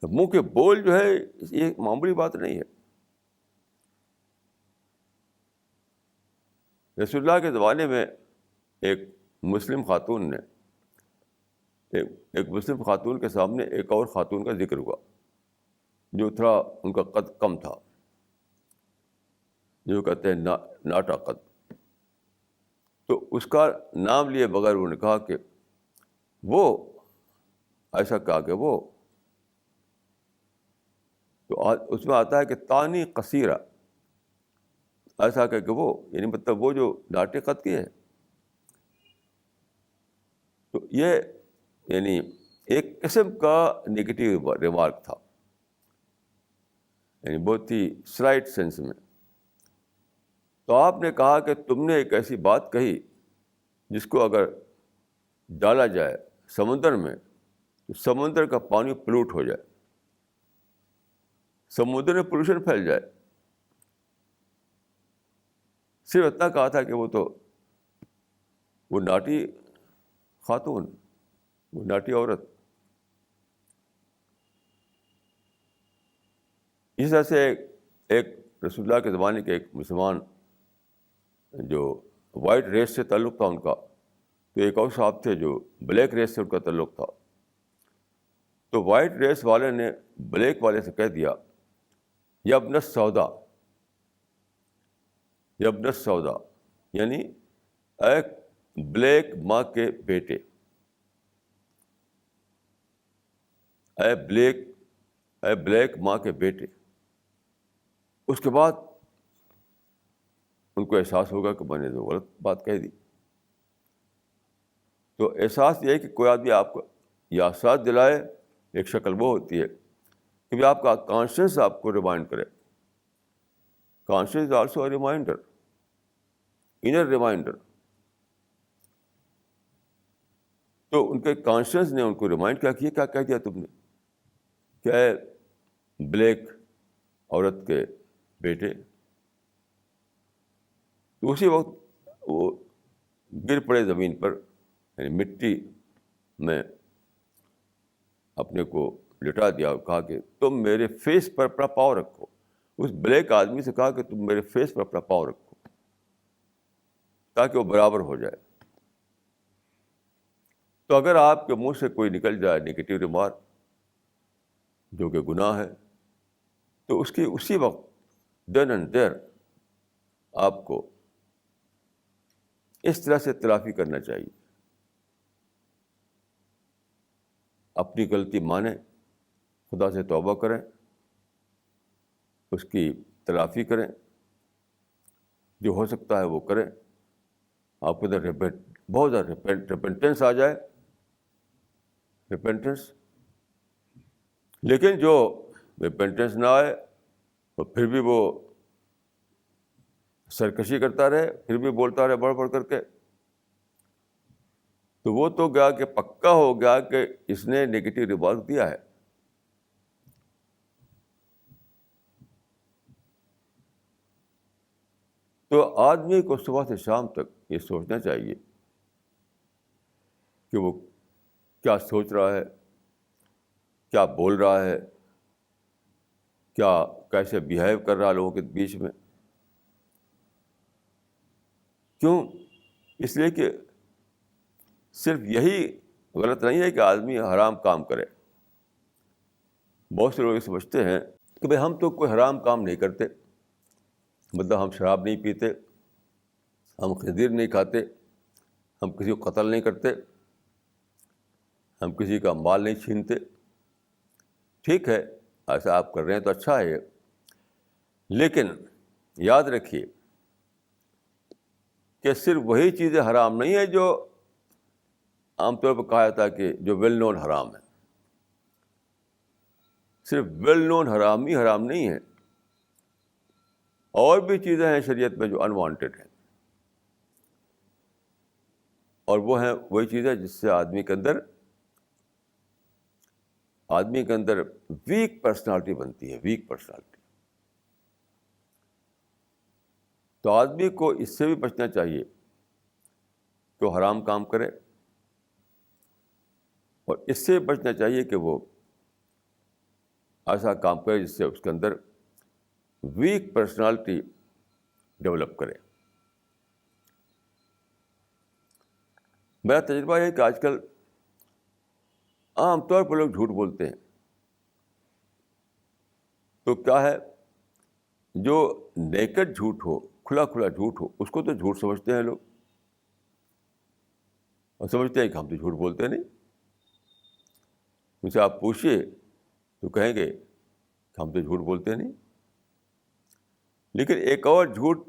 منہ کے بول جو ہے یہ معمولی بات نہیں ہے. رسول اللہ کے زمانے میں ایک مسلم خاتون نے ایک مسلم خاتون کے سامنے ایک اور خاتون کا ذکر ہوا جو تھوڑا ان کا قد کم تھا، جو کہتے ہیں ناٹا قد. تو اس کا نام لیے بغیر انہوں نے کہا کہ وہ ایسا کہا کہ وہ، تو اس میں آتا ہے کہ تانی قصیرہ، ایسا کہ وہ یعنی مطلب وہ جو ناٹے قد کی ہے. تو یہ یعنی ایک قسم کا نگیٹو ریمارک تھا، یعنی بہت ہی سلائٹ سینس میں. تو آپ نے کہا کہ تم نے ایک ایسی بات کہی جس کو اگر ڈالا جائے سمندر میں تو سمندر کا پانی پلوٹ ہو جائے، سمندر میں پولوشن پھیل جائے. صرف اتنا کہا تھا کہ وہ ناٹی خاتون، وہ ناٹی عورت. اس طرح سے ایک رسول اللہ کے زمانے کے ایک مسلمان جو وائٹ ریس سے تعلق تھا ان کا، تو ایک اور صاحب تھے جو بلیک ریس سے ان کا تعلق تھا. تو وائٹ ریس والے نے بلیک والے سے کہہ دیا یا ابن السودا، یا ابن السودا، یعنی اے بلیک ماں کے بیٹے، اے بلیک ماں کے بیٹے. اس کے بعد ان کو احساس ہوگا کہ میں نے تو غلط بات کہہ دی. تو احساس یہ ہے کہ کوئی آدمی آپ کو یہ احساس دلائے، ایک شکل وہ ہوتی ہے کہ آپ کا کانشیس آپ کو ریمائنڈ کرے. Conscious is also a reminder, inner reminder. تو ان کے کانشنس نے ان کو ریمائنڈ کیا کیا، کیا کہہ دیا تم نے، کیا ہے بلیک عورت کے بیٹے. تو اسی وقت وہ گر پڑے زمین پر، یعنی مٹی میں اپنے کو لٹا دیا اور کہا کہ تم میرے فیس پر اپنا پاؤں رکھو. اس بلیک آدمی سے کہا کہ تم میرے فیس پر اپنا پاؤں رکھو تاکہ وہ برابر ہو جائے. تو اگر آپ کے منہ سے کوئی نکل جائے نگیٹو ریمارک جو کہ گناہ ہے، تو اس کی اسی وقت دین اینڈ دیر آپ کو اس طرح سے تلافی کرنا چاہیے. اپنی غلطی مانیں، خدا سے توبہ کریں، اس کی تلافی کریں، جو ہو سکتا ہے وہ کریں. آپ کو ادھر بہت زیادہ ریپینٹنس آ جائے، ریپینٹنس. لیکن جو ریپینٹنس نہ آئے تو پھر بھی وہ سرکشی کرتا رہے، پھر بھی بولتا رہے بڑھ بڑھ کر کے، تو وہ تو گیا کہ پکا ہو گیا کہ اس نے نگیٹو ریمارک دیا ہے. تو آدمی کو صبح سے شام تک یہ سوچنا چاہیے کہ وہ کیا سوچ رہا ہے، کیا بول رہا ہے، کیا کیسے بیہیو کر رہا ہے لوگوں کے بیچ میں. کیوں؟ اس لیے کہ صرف یہی غلط نہیں ہے کہ آدمی حرام کام کرے. بہت سے لوگ یہ سمجھتے ہیں کہ بھائی ہم تو کوئی حرام کام نہیں کرتے، مطلب ہم شراب نہیں پیتے، ہم خنزیر نہیں کھاتے، ہم کسی کو قتل نہیں کرتے، ہم کسی کا مال نہیں چھینتے. ٹھیک ہے، ایسا آپ کر رہے ہیں تو اچھا ہے، لیکن یاد رکھیے کہ صرف وہی چیزیں حرام نہیں ہیں جو عام طور پر کہا جاتا ہے کہ جو ویل نون حرام ہے. صرف ویل نون حرام ہی حرام نہیں ہے، اور بھی چیزیں ہیں شریعت میں جو انوانٹیڈ ہیں، اور وہ ہیں وہی چیزیں جس سے آدمی کے اندر ویک پرسنالٹی بنتی ہے، ویک پرسنالٹی. تو آدمی کو اس سے بھی بچنا چاہیے کہ وہ حرام کام کرے، اور اس سے بچنا چاہیے کہ وہ ایسا کام کرے جس سے اس کے اندر ویک پرسنالٹی ڈیولپ کرے. میرا تجربہ یہ ہے کہ آج کل عام طور پر لوگ جھوٹ بولتے ہیں. تو کیا ہے، جو نیکڈ جھوٹ ہو، کھلا کھلا جھوٹ ہو، اس کو تو جھوٹ سمجھتے ہیں لوگ، اور سمجھتے ہیں کہ ہم تو جھوٹ بولتے نہیں. مجھ سے آپ پوچھیے تو کہیں گے کہ ہم تو جھوٹ بولتے نہیں. لیکن ایک اور جھوٹ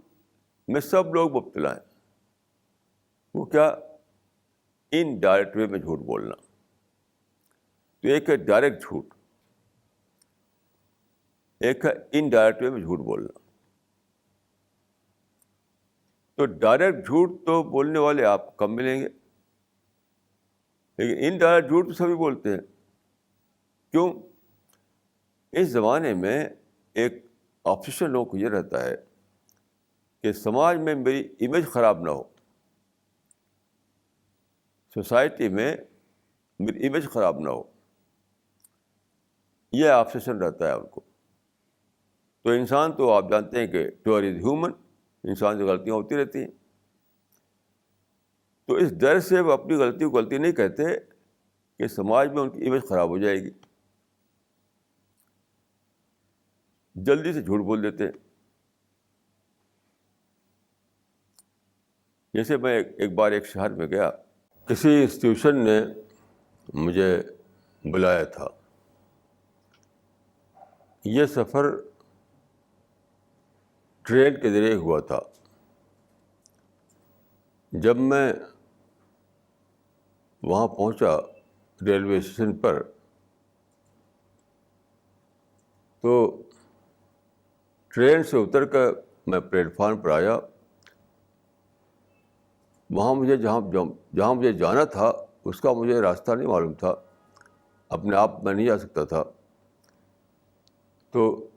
میں سب لوگ مبتلا ہیں، وہ کیا؟ ان ڈائریکٹ وے میں جھوٹ بولنا. تو ایک ہے ڈائریکٹ جھوٹ، ایک ہے ان ڈائریکٹ وے میں جھوٹ بولنا. تو ڈائریکٹ جھوٹ تو بولنے والے آپ کم ملیں گے، لیکن ان ڈائریکٹ جھوٹ تو سبھی بولتے ہیں. کیوں؟ اس زمانے میں ایک آبسیشن لوگوں کو یہ رہتا ہے کہ سماج میں میری امیج خراب نہ ہو، سوسائٹی میں میری امیج خراب نہ ہو، یہ آبسیشن رہتا ہے ان کو. تو انسان تو آپ جانتے ہیں کہ ٹو از ہیومن، انسان سے غلطیاں ہوتی رہتی ہیں. تو اس ڈر سے وہ اپنی غلطی کو غلطی نہیں کہتے کہ سماج میں ان کی امیج خراب ہو جائے گی، جلدی سے جھوٹ بول دیتے ہیں. جیسے میں ایک بار ایک شہر میں گیا، کسی انسٹیٹیوشن نے مجھے بلایا تھا. یہ سفر ٹرین کے ذریعے ہوا تھا. جب میں وہاں پہنچا ریلوے اسٹیشن پر، تو ٹرین سے اتر کر میں پلیٹ فارم پر آیا. وہاں مجھے جہاں مجھے جانا تھا اس کا مجھے راستہ نہیں معلوم تھا, اپنے آپ میں نہیں جا سکتا تھا. تو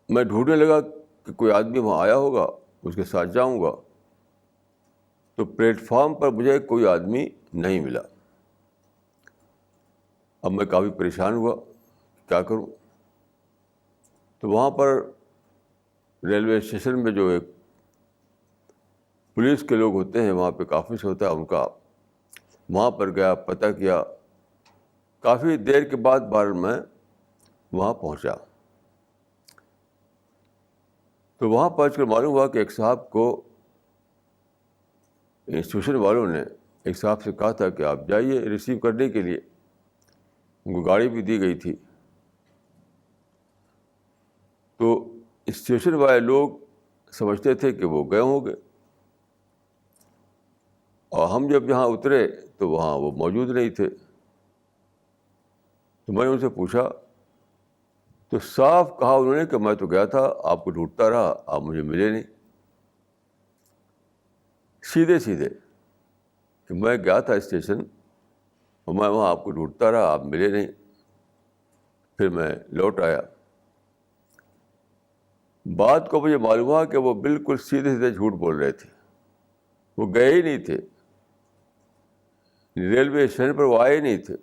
میں ڈھونڈنے لگا کہ کوئی آدمی وہاں آیا ہوگا, اس کے ساتھ جاؤں گا. تو پلیٹ فارم پر مجھے کوئی آدمی نہیں ملا. اب میں کافی پریشان ہوا, کیا کروں. تو وہاں پر ریلوے اسٹیشن میں جو ایک پولیس کے لوگ ہوتے ہیں, وہاں پہ آفس ہوتا ہے ان کا, وہاں پر گیا, پتہ کیا. کافی دیر کے بعد میں وہاں پہنچا. تو وہاں پہنچ کر معلوم ہوا کہ ایک صاحب کو انسٹیٹیوشن والوں نے ایک صاحب سے کہا تھا کہ آپ جائیے ریسیو کرنے کے لیے. ان کو گاڑی بھی دی گئی تھی. تو اسٹیشن والے لوگ سمجھتے تھے کہ وہ گئے ہوں گے, اور ہم جب یہاں اترے تو وہاں وہ موجود نہیں تھے. تو میں نے ان سے پوچھا تو صاف کہا انہوں نے کہ میں تو گیا تھا, آپ کو ڈھونڈتا رہا, آپ مجھے ملے نہیں. سیدھے سیدھے کہ میں گیا تھا اسٹیشن اور میں وہاں آپ کو ڈھونڈتا رہا, آپ ملے نہیں. پھر میں لوٹ آیا. بات کو مجھے معلوم ہوا کہ وہ بالکل سیدھے سیدھے جھوٹ بول رہے تھے. وہ گئے ہی نہیں تھے, ریلوے اسٹیشن پر وہ آئے ہی نہیں تھے.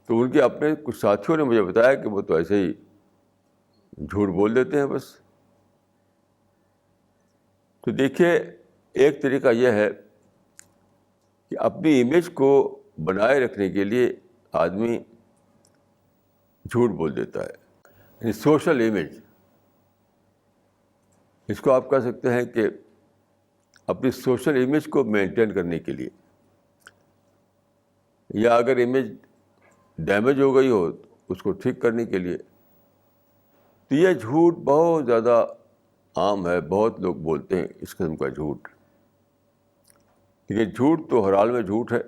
تو ان کے اپنے کچھ ساتھیوں نے مجھے بتایا کہ وہ تو ایسے ہی جھوٹ بول دیتے ہیں بس. تو دیکھیے, ایک طریقہ یہ ہے کہ اپنی امیج کو بنائے رکھنے کے لیے آدمی جھوٹ بول دیتا ہے. یعنی سوشل امیج, اس کو آپ کہہ سکتے ہیں کہ اپنی سوشل امیج کو مینٹین کرنے کے لیے, یا اگر امیج ڈیمیج ہو گئی ہو تو اس کو ٹھیک کرنے کے لیے. تو یہ جھوٹ بہت زیادہ عام ہے, بہت لوگ بولتے ہیں اس قسم کا جھوٹ. لیکن جھوٹ تو ہر حال میں جھوٹ ہے.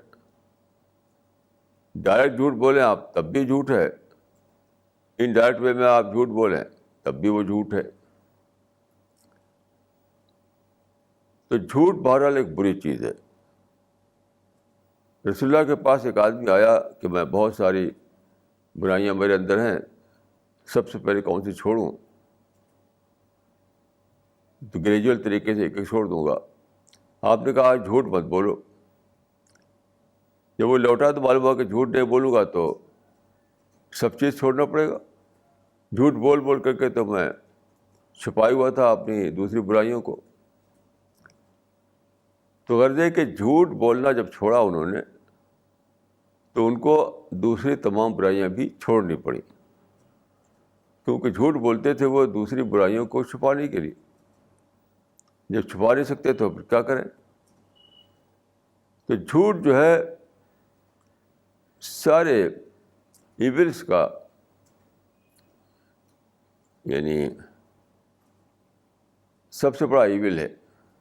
ڈائریکٹ جھوٹ بولیں آپ تب بھی جھوٹ ہے, انڈائریکٹ وے میں آپ جھوٹ بولیں تب بھی وہ جھوٹ ہے. تو جھوٹ بہرحال ایک بری چیز ہے. رسول اللہ کے پاس ایک آدمی آیا کہ میں بہت ساری برائیاں میرے اندر ہیں, سب سے پہلے کون سی چھوڑوں. تو گریجول طریقے سے ایک ایک چھوڑ دوں گا. آپ نے کہا جھوٹ مت بولو. جب وہ لوٹا تو معلوم ہوا کہ جھوٹ نہیں بولوں گا تو سب چیز چھوڑنا پڑے گا. جھوٹ بول بول کر کے تو میں چھپائی ہوا تھا اپنی دوسری برائیوں کو. تو غرض ہے کہ جھوٹ بولنا جب چھوڑا انہوں نے تو ان کو دوسری تمام برائیاں بھی چھوڑنی پڑیں, کیونکہ جھوٹ بولتے تھے وہ دوسری برائیوں کو چھپانے کے لیے. جب چھپا نہیں سکتے تو پھر کیا کریں. تو جھوٹ جو ہے سارے ایونٹس کا یعنی سب سے بڑا ایول ہے,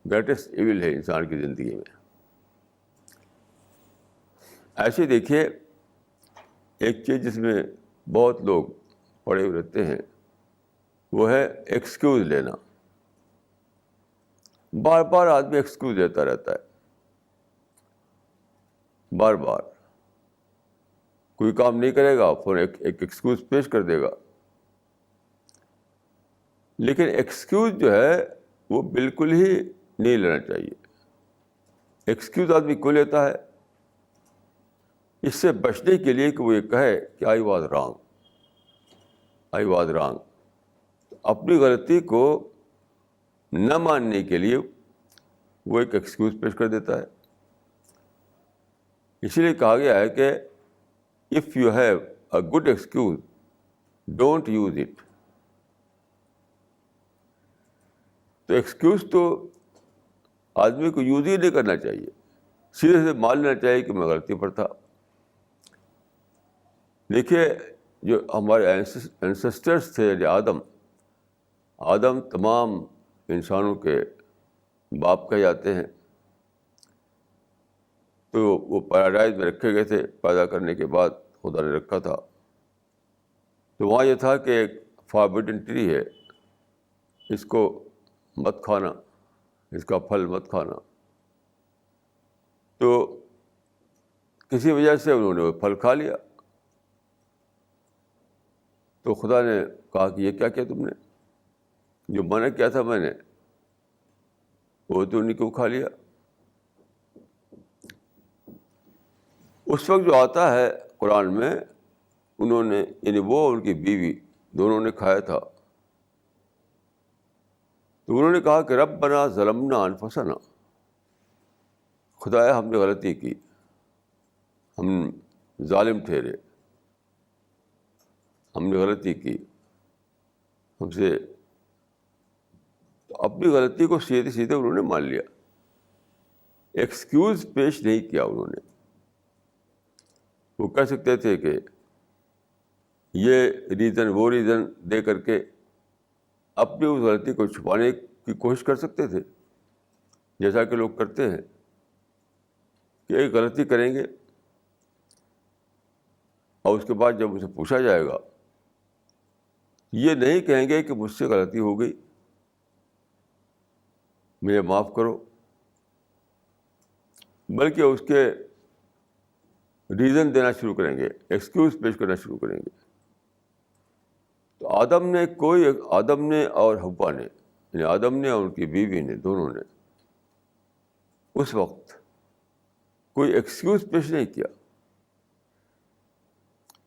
گریٹسٹ ایول ہے انسان کی زندگی میں. ایسے دیکھیے, ایک چیز جس میں بہت لوگ پڑے ہوئے رہتے ہیں وہ ہے ایکسکیوز لینا. بار بار آدمی ایکسکیوز دیتا رہتا ہے, بار بار کوئی کام نہیں کرے گا پھر ایک ایکسکیوز پیش کر دے گا. لیکن ایکسکیوز جو ہے وہ بالکل ہی نہیں لینا چاہیے. ایکسکیوز آدمی کیوں لیتا ہے؟ اس سے بچنے کے لیے کہ وہ یہ کہے کہ I was wrong, I was wrong. اپنی غلطی کو نہ ماننے کے لیے وہ ایک ایکسکیوز پیش کر دیتا ہے. اسی لیے کہا گیا ہے کہ if you have a good excuse don't use it. تو ایکسکیوز تو آدمی کو یوز ہی نہیں کرنا چاہیے, سیدھے سے مان لینا چاہیے کہ میں غلطی پر تھا. دیکھیے, جو ہمارے اینسسٹرس تھے, آدم تمام انسانوں کے باپ کہے جاتے ہیں. تو وہ پیراڈائز میں رکھے گئے تھے, پیدا کرنے کے بعد خدا نے رکھا تھا. تو وہاں یہ تھا کہ ایک فاربڈن ٹری ہے, اس کو مت کھانا، اس کا پھل مت کھانا. تو کسی وجہ سے انہوں نے وہ پھل کھا لیا. تو خدا نے کہا کہ یہ کیا کیا تم نے؟ جو منع کیا تھا میں نے وہ تو نہیں کیوں کھا لیا؟ اس وقت جو آتا ہے قرآن میں، انہوں نے یعنی وہ اور ان کی بیوی دونوں نے کھایا تھا. تو انہوں نے کہا کہ ربنا ظلمنا انفسنا، خدایا ہم نے غلطی کی، ہم ظالم ٹھہرے، ہم نے غلطی کی، ہم سے. تو اپنی غلطی کو سیدھے سیدھے انہوں نے مان لیا، ایکسکیوز پیش نہیں کیا انہوں نے. وہ کہہ سکتے تھے کہ یہ ریزن وہ ریزن دے کر کے اپنی اس غلطی کو چھپانے کی کوشش کر سکتے تھے، جیسا کہ لوگ کرتے ہیں کہ ایک غلطی کریں گے اور اس کے بعد جب اسے پوچھا جائے گا یہ نہیں کہیں گے کہ مجھ سے غلطی ہو گئی، مجھے معاف کرو، بلکہ اس کے ریزن دینا شروع کریں گے، ایکسکیوز پیش کرنا شروع کریں گے. تو آدم نے اور حوا نے، یعنی آدم نے اور ان کی بیوی نے، دونوں نے اس وقت کوئی ایکسکیوز پیش نہیں کیا،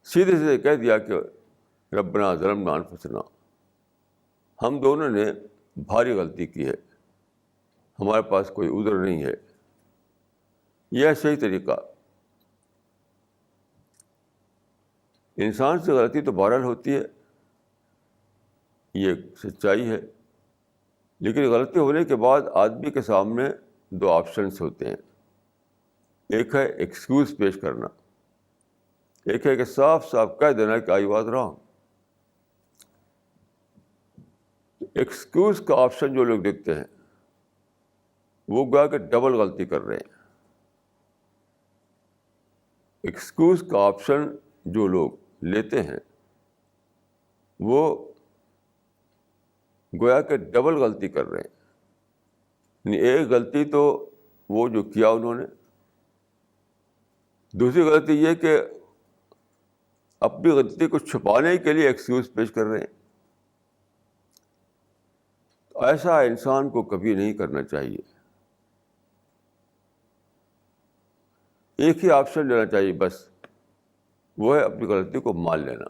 سیدھے سیدھے کہہ دیا کہ ربنا ظلمنا انفسنا، ہم دونوں نے بھاری غلطی کی ہے، ہمارے پاس کوئی عذر نہیں ہے. یہ صحیح طریقہ. انسان سے غلطی تو بہرحال ہوتی ہے، یہ سچائی ہے، لیکن غلطی ہونے کے بعد آدمی کے سامنے دو آپشنس ہوتے ہیں. ایک ہے ایکسکیوز پیش کرنا، ایک ہے کہ صاف صاف کہہ دینا کہ آئی واز رانگ. ایکسکیوز کا آپشن جو لوگ دیکھتے ہیں وہ گویا کہ ڈبل غلطی کر رہے ہیں. ایکسکیوز کا آپشن جو لوگ لیتے ہیں وہ گویا کہ ڈبل غلطی کر رہے ہیں. یعنی ایک غلطی تو وہ جو کیا انہوں نے، دوسری غلطی یہ کہ اپنی غلطی کو چھپانے کے لیے ایکسکیوز پیش کر رہے ہیں. تو ایسا انسان کو کبھی نہیں کرنا چاہیے. ایک ہی آپشن لینا چاہیے بس، وہ ہے اپنی غلطی کو مان لینا،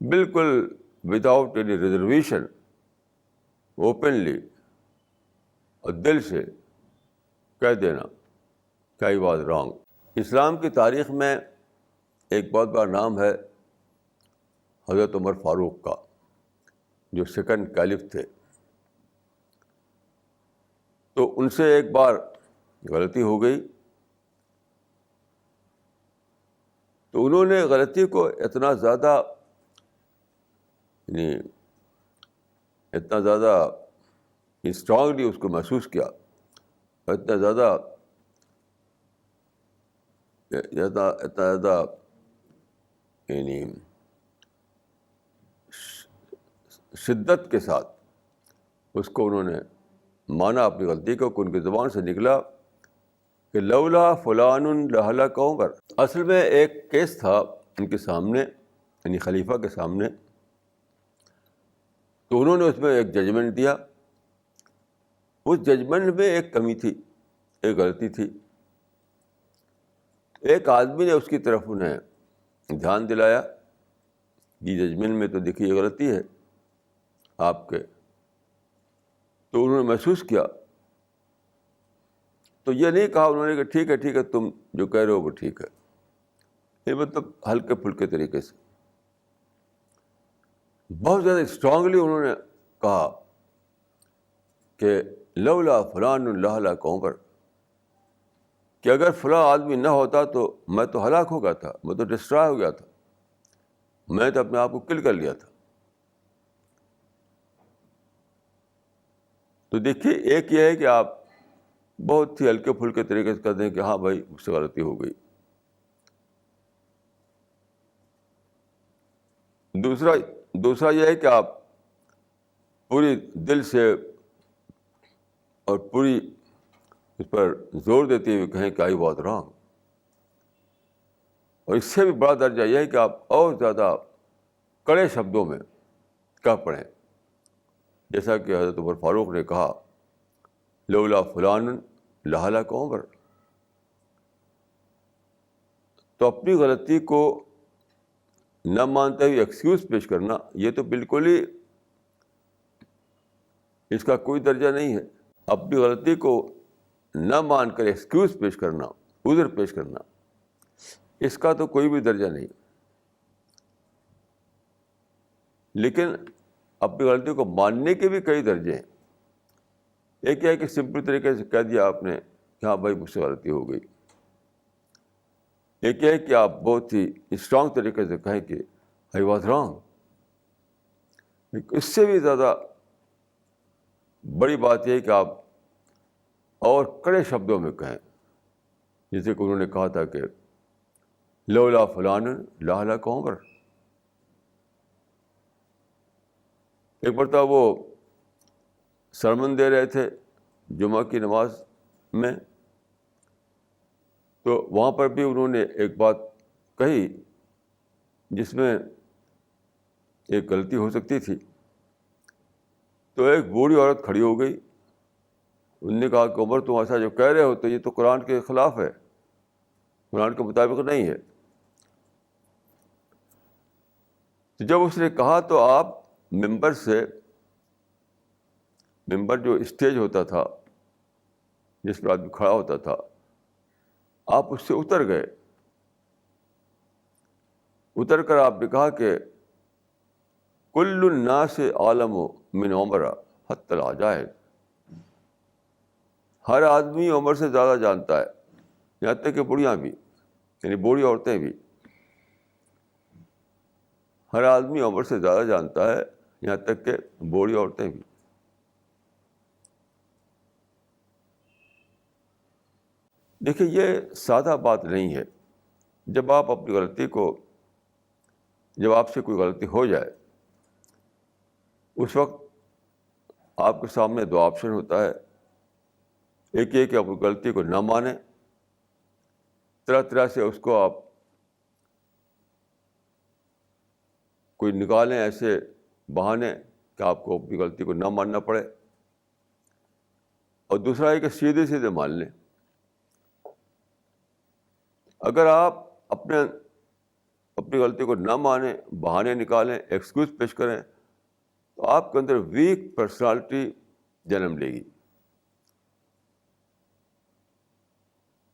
بالکل وداؤٹ اینی ریزرویشن، اوپنلی اور دل سے کہہ دینا کہ آئی واز رانگ. اسلام کی تاریخ میں ایک بہت بڑا نام ہے حضرت عمر فاروق کا، جو سیکنڈ کیلف تھے. تو ان سے ایک بار غلطی ہو گئی، تو انہوں نے غلطی کو اتنا زیادہ یعنی اتنا زیادہ اسٹرانگلی اس کو محسوس کیا، اتنا زیادہ یعنی شدت کے ساتھ اس کو انہوں نے مانا اپنی غلطی کو، کہ ان کی زبان سے نکلا کہ لولا فلان لہلک عمر. اصل میں ایک کیس تھا ان کے سامنے، یعنی خلیفہ کے سامنے. تو انہوں نے اس میں ایک ججمنٹ دیا. اس ججمنٹ میں ایک کمی تھی، ایک غلطی تھی. ایک آدمی نے اس کی طرف انہیں دھیان دلایا، یہ ججمنٹ میں تو دیکھیے یہ غلطی ہے آپ کے. تو انہوں نے محسوس کیا. تو یہ نہیں کہا انہوں نے کہ ٹھیک ہے تم جو کہہ رہے ہو وہ ٹھیک ہے، یہ مطلب ہلکے پھلکے طریقے سے. بہت زیادہ اسٹرانگلی انہوں نے کہا کہ لولا فلان لہلک عمر، کہ اگر فلاں آدمی نہ ہوتا تو میں تو ہلاک ہو گیا تھا، میں تو ڈسٹرائے ہو گیا تھا، میں تو اپنے آپ کو کل کر لیا تھا. تو دیکھیے ایک یہ ہے کہ آپ بہت ہی ہلکے پھلکے طریقے سے کہتے ہیں کہ ہاں بھائی مجھ سے غلطی ہو گئی. دوسرا یہ ہے کہ آپ پوری دل سے اور پوری اس پر زور دیتے ہوئے کہیں کہ آئی واز رانگ. اور اس سے بھی بڑا درجہ یہ ہے کہ آپ اور زیادہ کڑے شبدوں میں کہہ پڑھیں, جیسا کہ حضرت عمر فاروق نے کہا, لولا فلان لہلک عمر. تو اپنی غلطی کو نہ مانتے ہوئے ایکسکیوز پیش کرنا, یہ تو بالکل ہی اس کا کوئی درجہ نہیں ہے. اپنی غلطی کو نہ مان کر ایکسکیوز پیش کرنا, عذر پیش کرنا, اس کا تو کوئی بھی درجہ نہیں. لیکن اپنی غلطی کو ماننے کے بھی کئی درجے ہیں. ایک ہے کہ سمپل طریقے سے کہہ دیا آپ نے کہ ہاں بھائی مجھ سے غلطی ہو گئی. ایک ہے کہ آپ بہت ہی اسٹرانگ طریقے سے کہیں کہ آئی واز رانگ. اس سے بھی زیادہ بڑی بات یہ ہے کہ آپ اور کڑے شبدوں میں کہیں, جیسے کہ انہوں نے کہا تھا کہ لولا فلان لہلک عمر. ایک مرتبہ وہ سرمن دے رہے تھے جمعہ کی نماز میں, تو وہاں پر بھی انہوں نے ایک بات کہی جس میں ایک غلطی ہو سکتی تھی. تو ایک بوڑھی عورت کھڑی ہو گئی, انہوں نے کہا کہ عمر تم ایسا جو کہہ رہے ہو تو یہ تو قرآن کے خلاف ہے, قرآن کے مطابق نہیں ہے. تو جب اس نے کہا تو آپ ممبر جو اسٹیج ہوتا تھا جس پر آدمی کھڑا ہوتا تھا, آپ اس سے اتر گئے. اتر کر آپ نے کہا کہ کل الناس عالم من عمر حتی العجائز. ہر آدمی عمر سے زیادہ جانتا ہے, یہاں تک کہ بوڑھیاں بھی, یعنی بوڑھی عورتیں بھی. ہر آدمی عمر سے زیادہ جانتا ہے, یہاں تک کہ بوڑھی عورتیں بھی. دیکھیے یہ سادہ بات نہیں ہے. جب آپ اپنی غلطی کو, جب آپ سے کوئی غلطی ہو جائے, اس وقت آپ کے سامنے دو آپشن ہوتا ہے. ایک یہ کہ آپ غلطی کو نہ مانیں, طرح طرح سے اس کو آپ کوئی نکالیں ایسے بہانے کہ آپ کو اپنی غلطی کو نہ ماننا پڑے, اور دوسرا ہے کہ سیدھے سیدھے مان لیں. اگر آپ اپنی غلطی کو نہ مانیں, بہانے نکالیں, ایکسکیوز پیش کریں, تو آپ کے اندر ویک پرسنالٹی جنم لے گی.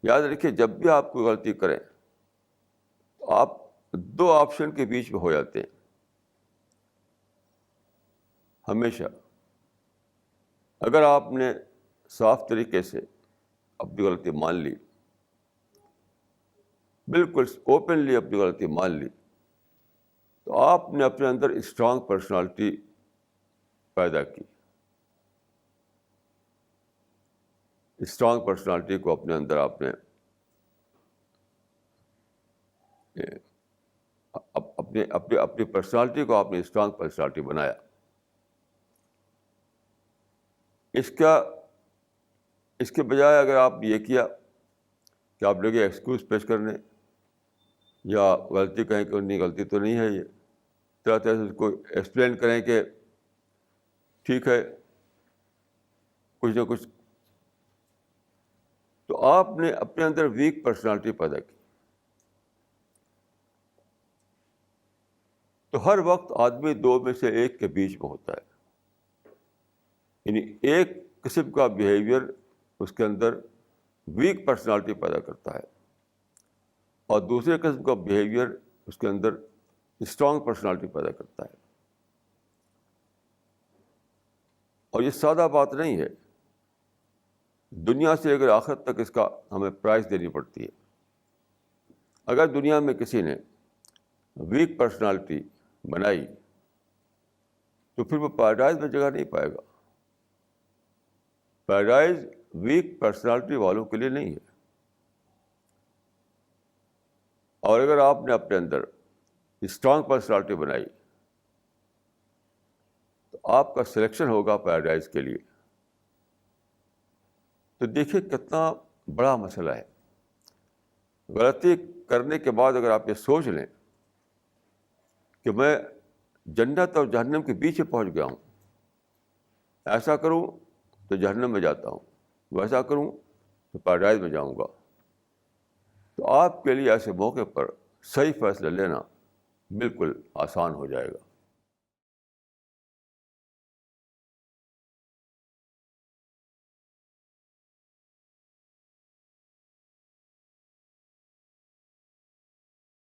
یاد رکھیے جب بھی آپ کوئی غلطی کریں تو آپ دو آپشن کے بیچ میں ہو جاتے ہیں ہمیشہ. اگر آپ نے صاف طریقے سے اپنی غلطی مان لی, بالکل اوپنلی اپنی غلطی مان لی, تو آپ نے اپنے اندر اسٹرانگ پرسنالٹی پیدا کی. اسٹرانگ پرسنالٹی کو اپنے اندر آپ نے اپنی پرسنالٹی کو آپ نے اسٹرانگ پرسنالٹی بنایا. اس کے بجائے اگر آپ یہ کیا کہ آپ لگے ایکسکیوز پیش کرنے یا غلطی کہیں کہ نہیں غلطی تو نہیں ہے, یہ طرح طرح سے اس کو ایکسپلین کریں کہ ٹھیک ہے کچھ نہ کچھ, تو آپ نے اپنے اندر ویک پرسنالٹی پیدا کی. تو ہر وقت آدمی دو میں سے ایک کے بیچ میں ہوتا ہے. یعنی ایک قسم کا بیہیویئر اس کے اندر ویک پرسنالٹی پیدا کرتا ہے, اور دوسرے قسم کا بیہیویئر اس کے اندر اسٹرانگ پرسنالٹی پیدا کرتا ہے. اور یہ سادہ بات نہیں ہے, دنیا سے اگر آخرت تک اس کا ہمیں پرائز دینی پڑتی ہے. اگر دنیا میں کسی نے ویک پرسنالٹی بنائی تو پھر وہ پیراڈائز میں جگہ نہیں پائے گا. پیراڈائز ویک پرسنالٹی والوں کے لیے نہیں ہے. اور اگر آپ نے اپنے اندر اسٹرانگ پرسنالٹی بنائی تو آپ کا سلیکشن ہوگا پیراڈائز کے لیے. تو دیکھیے کتنا بڑا مسئلہ ہے. غلطی کرنے کے بعد اگر آپ یہ سوچ لیں کہ میں جنت اور جہنم کے بیچ میں پہنچ گیا ہوں, ایسا کروں تو جہنم میں جاتا ہوں, ویسا کروں تو پیراڈائز میں جاؤں گا, تو آپ کے لیے ایسے موقع پر صحیح فیصلہ لینا بالکل آسان ہو جائے گا.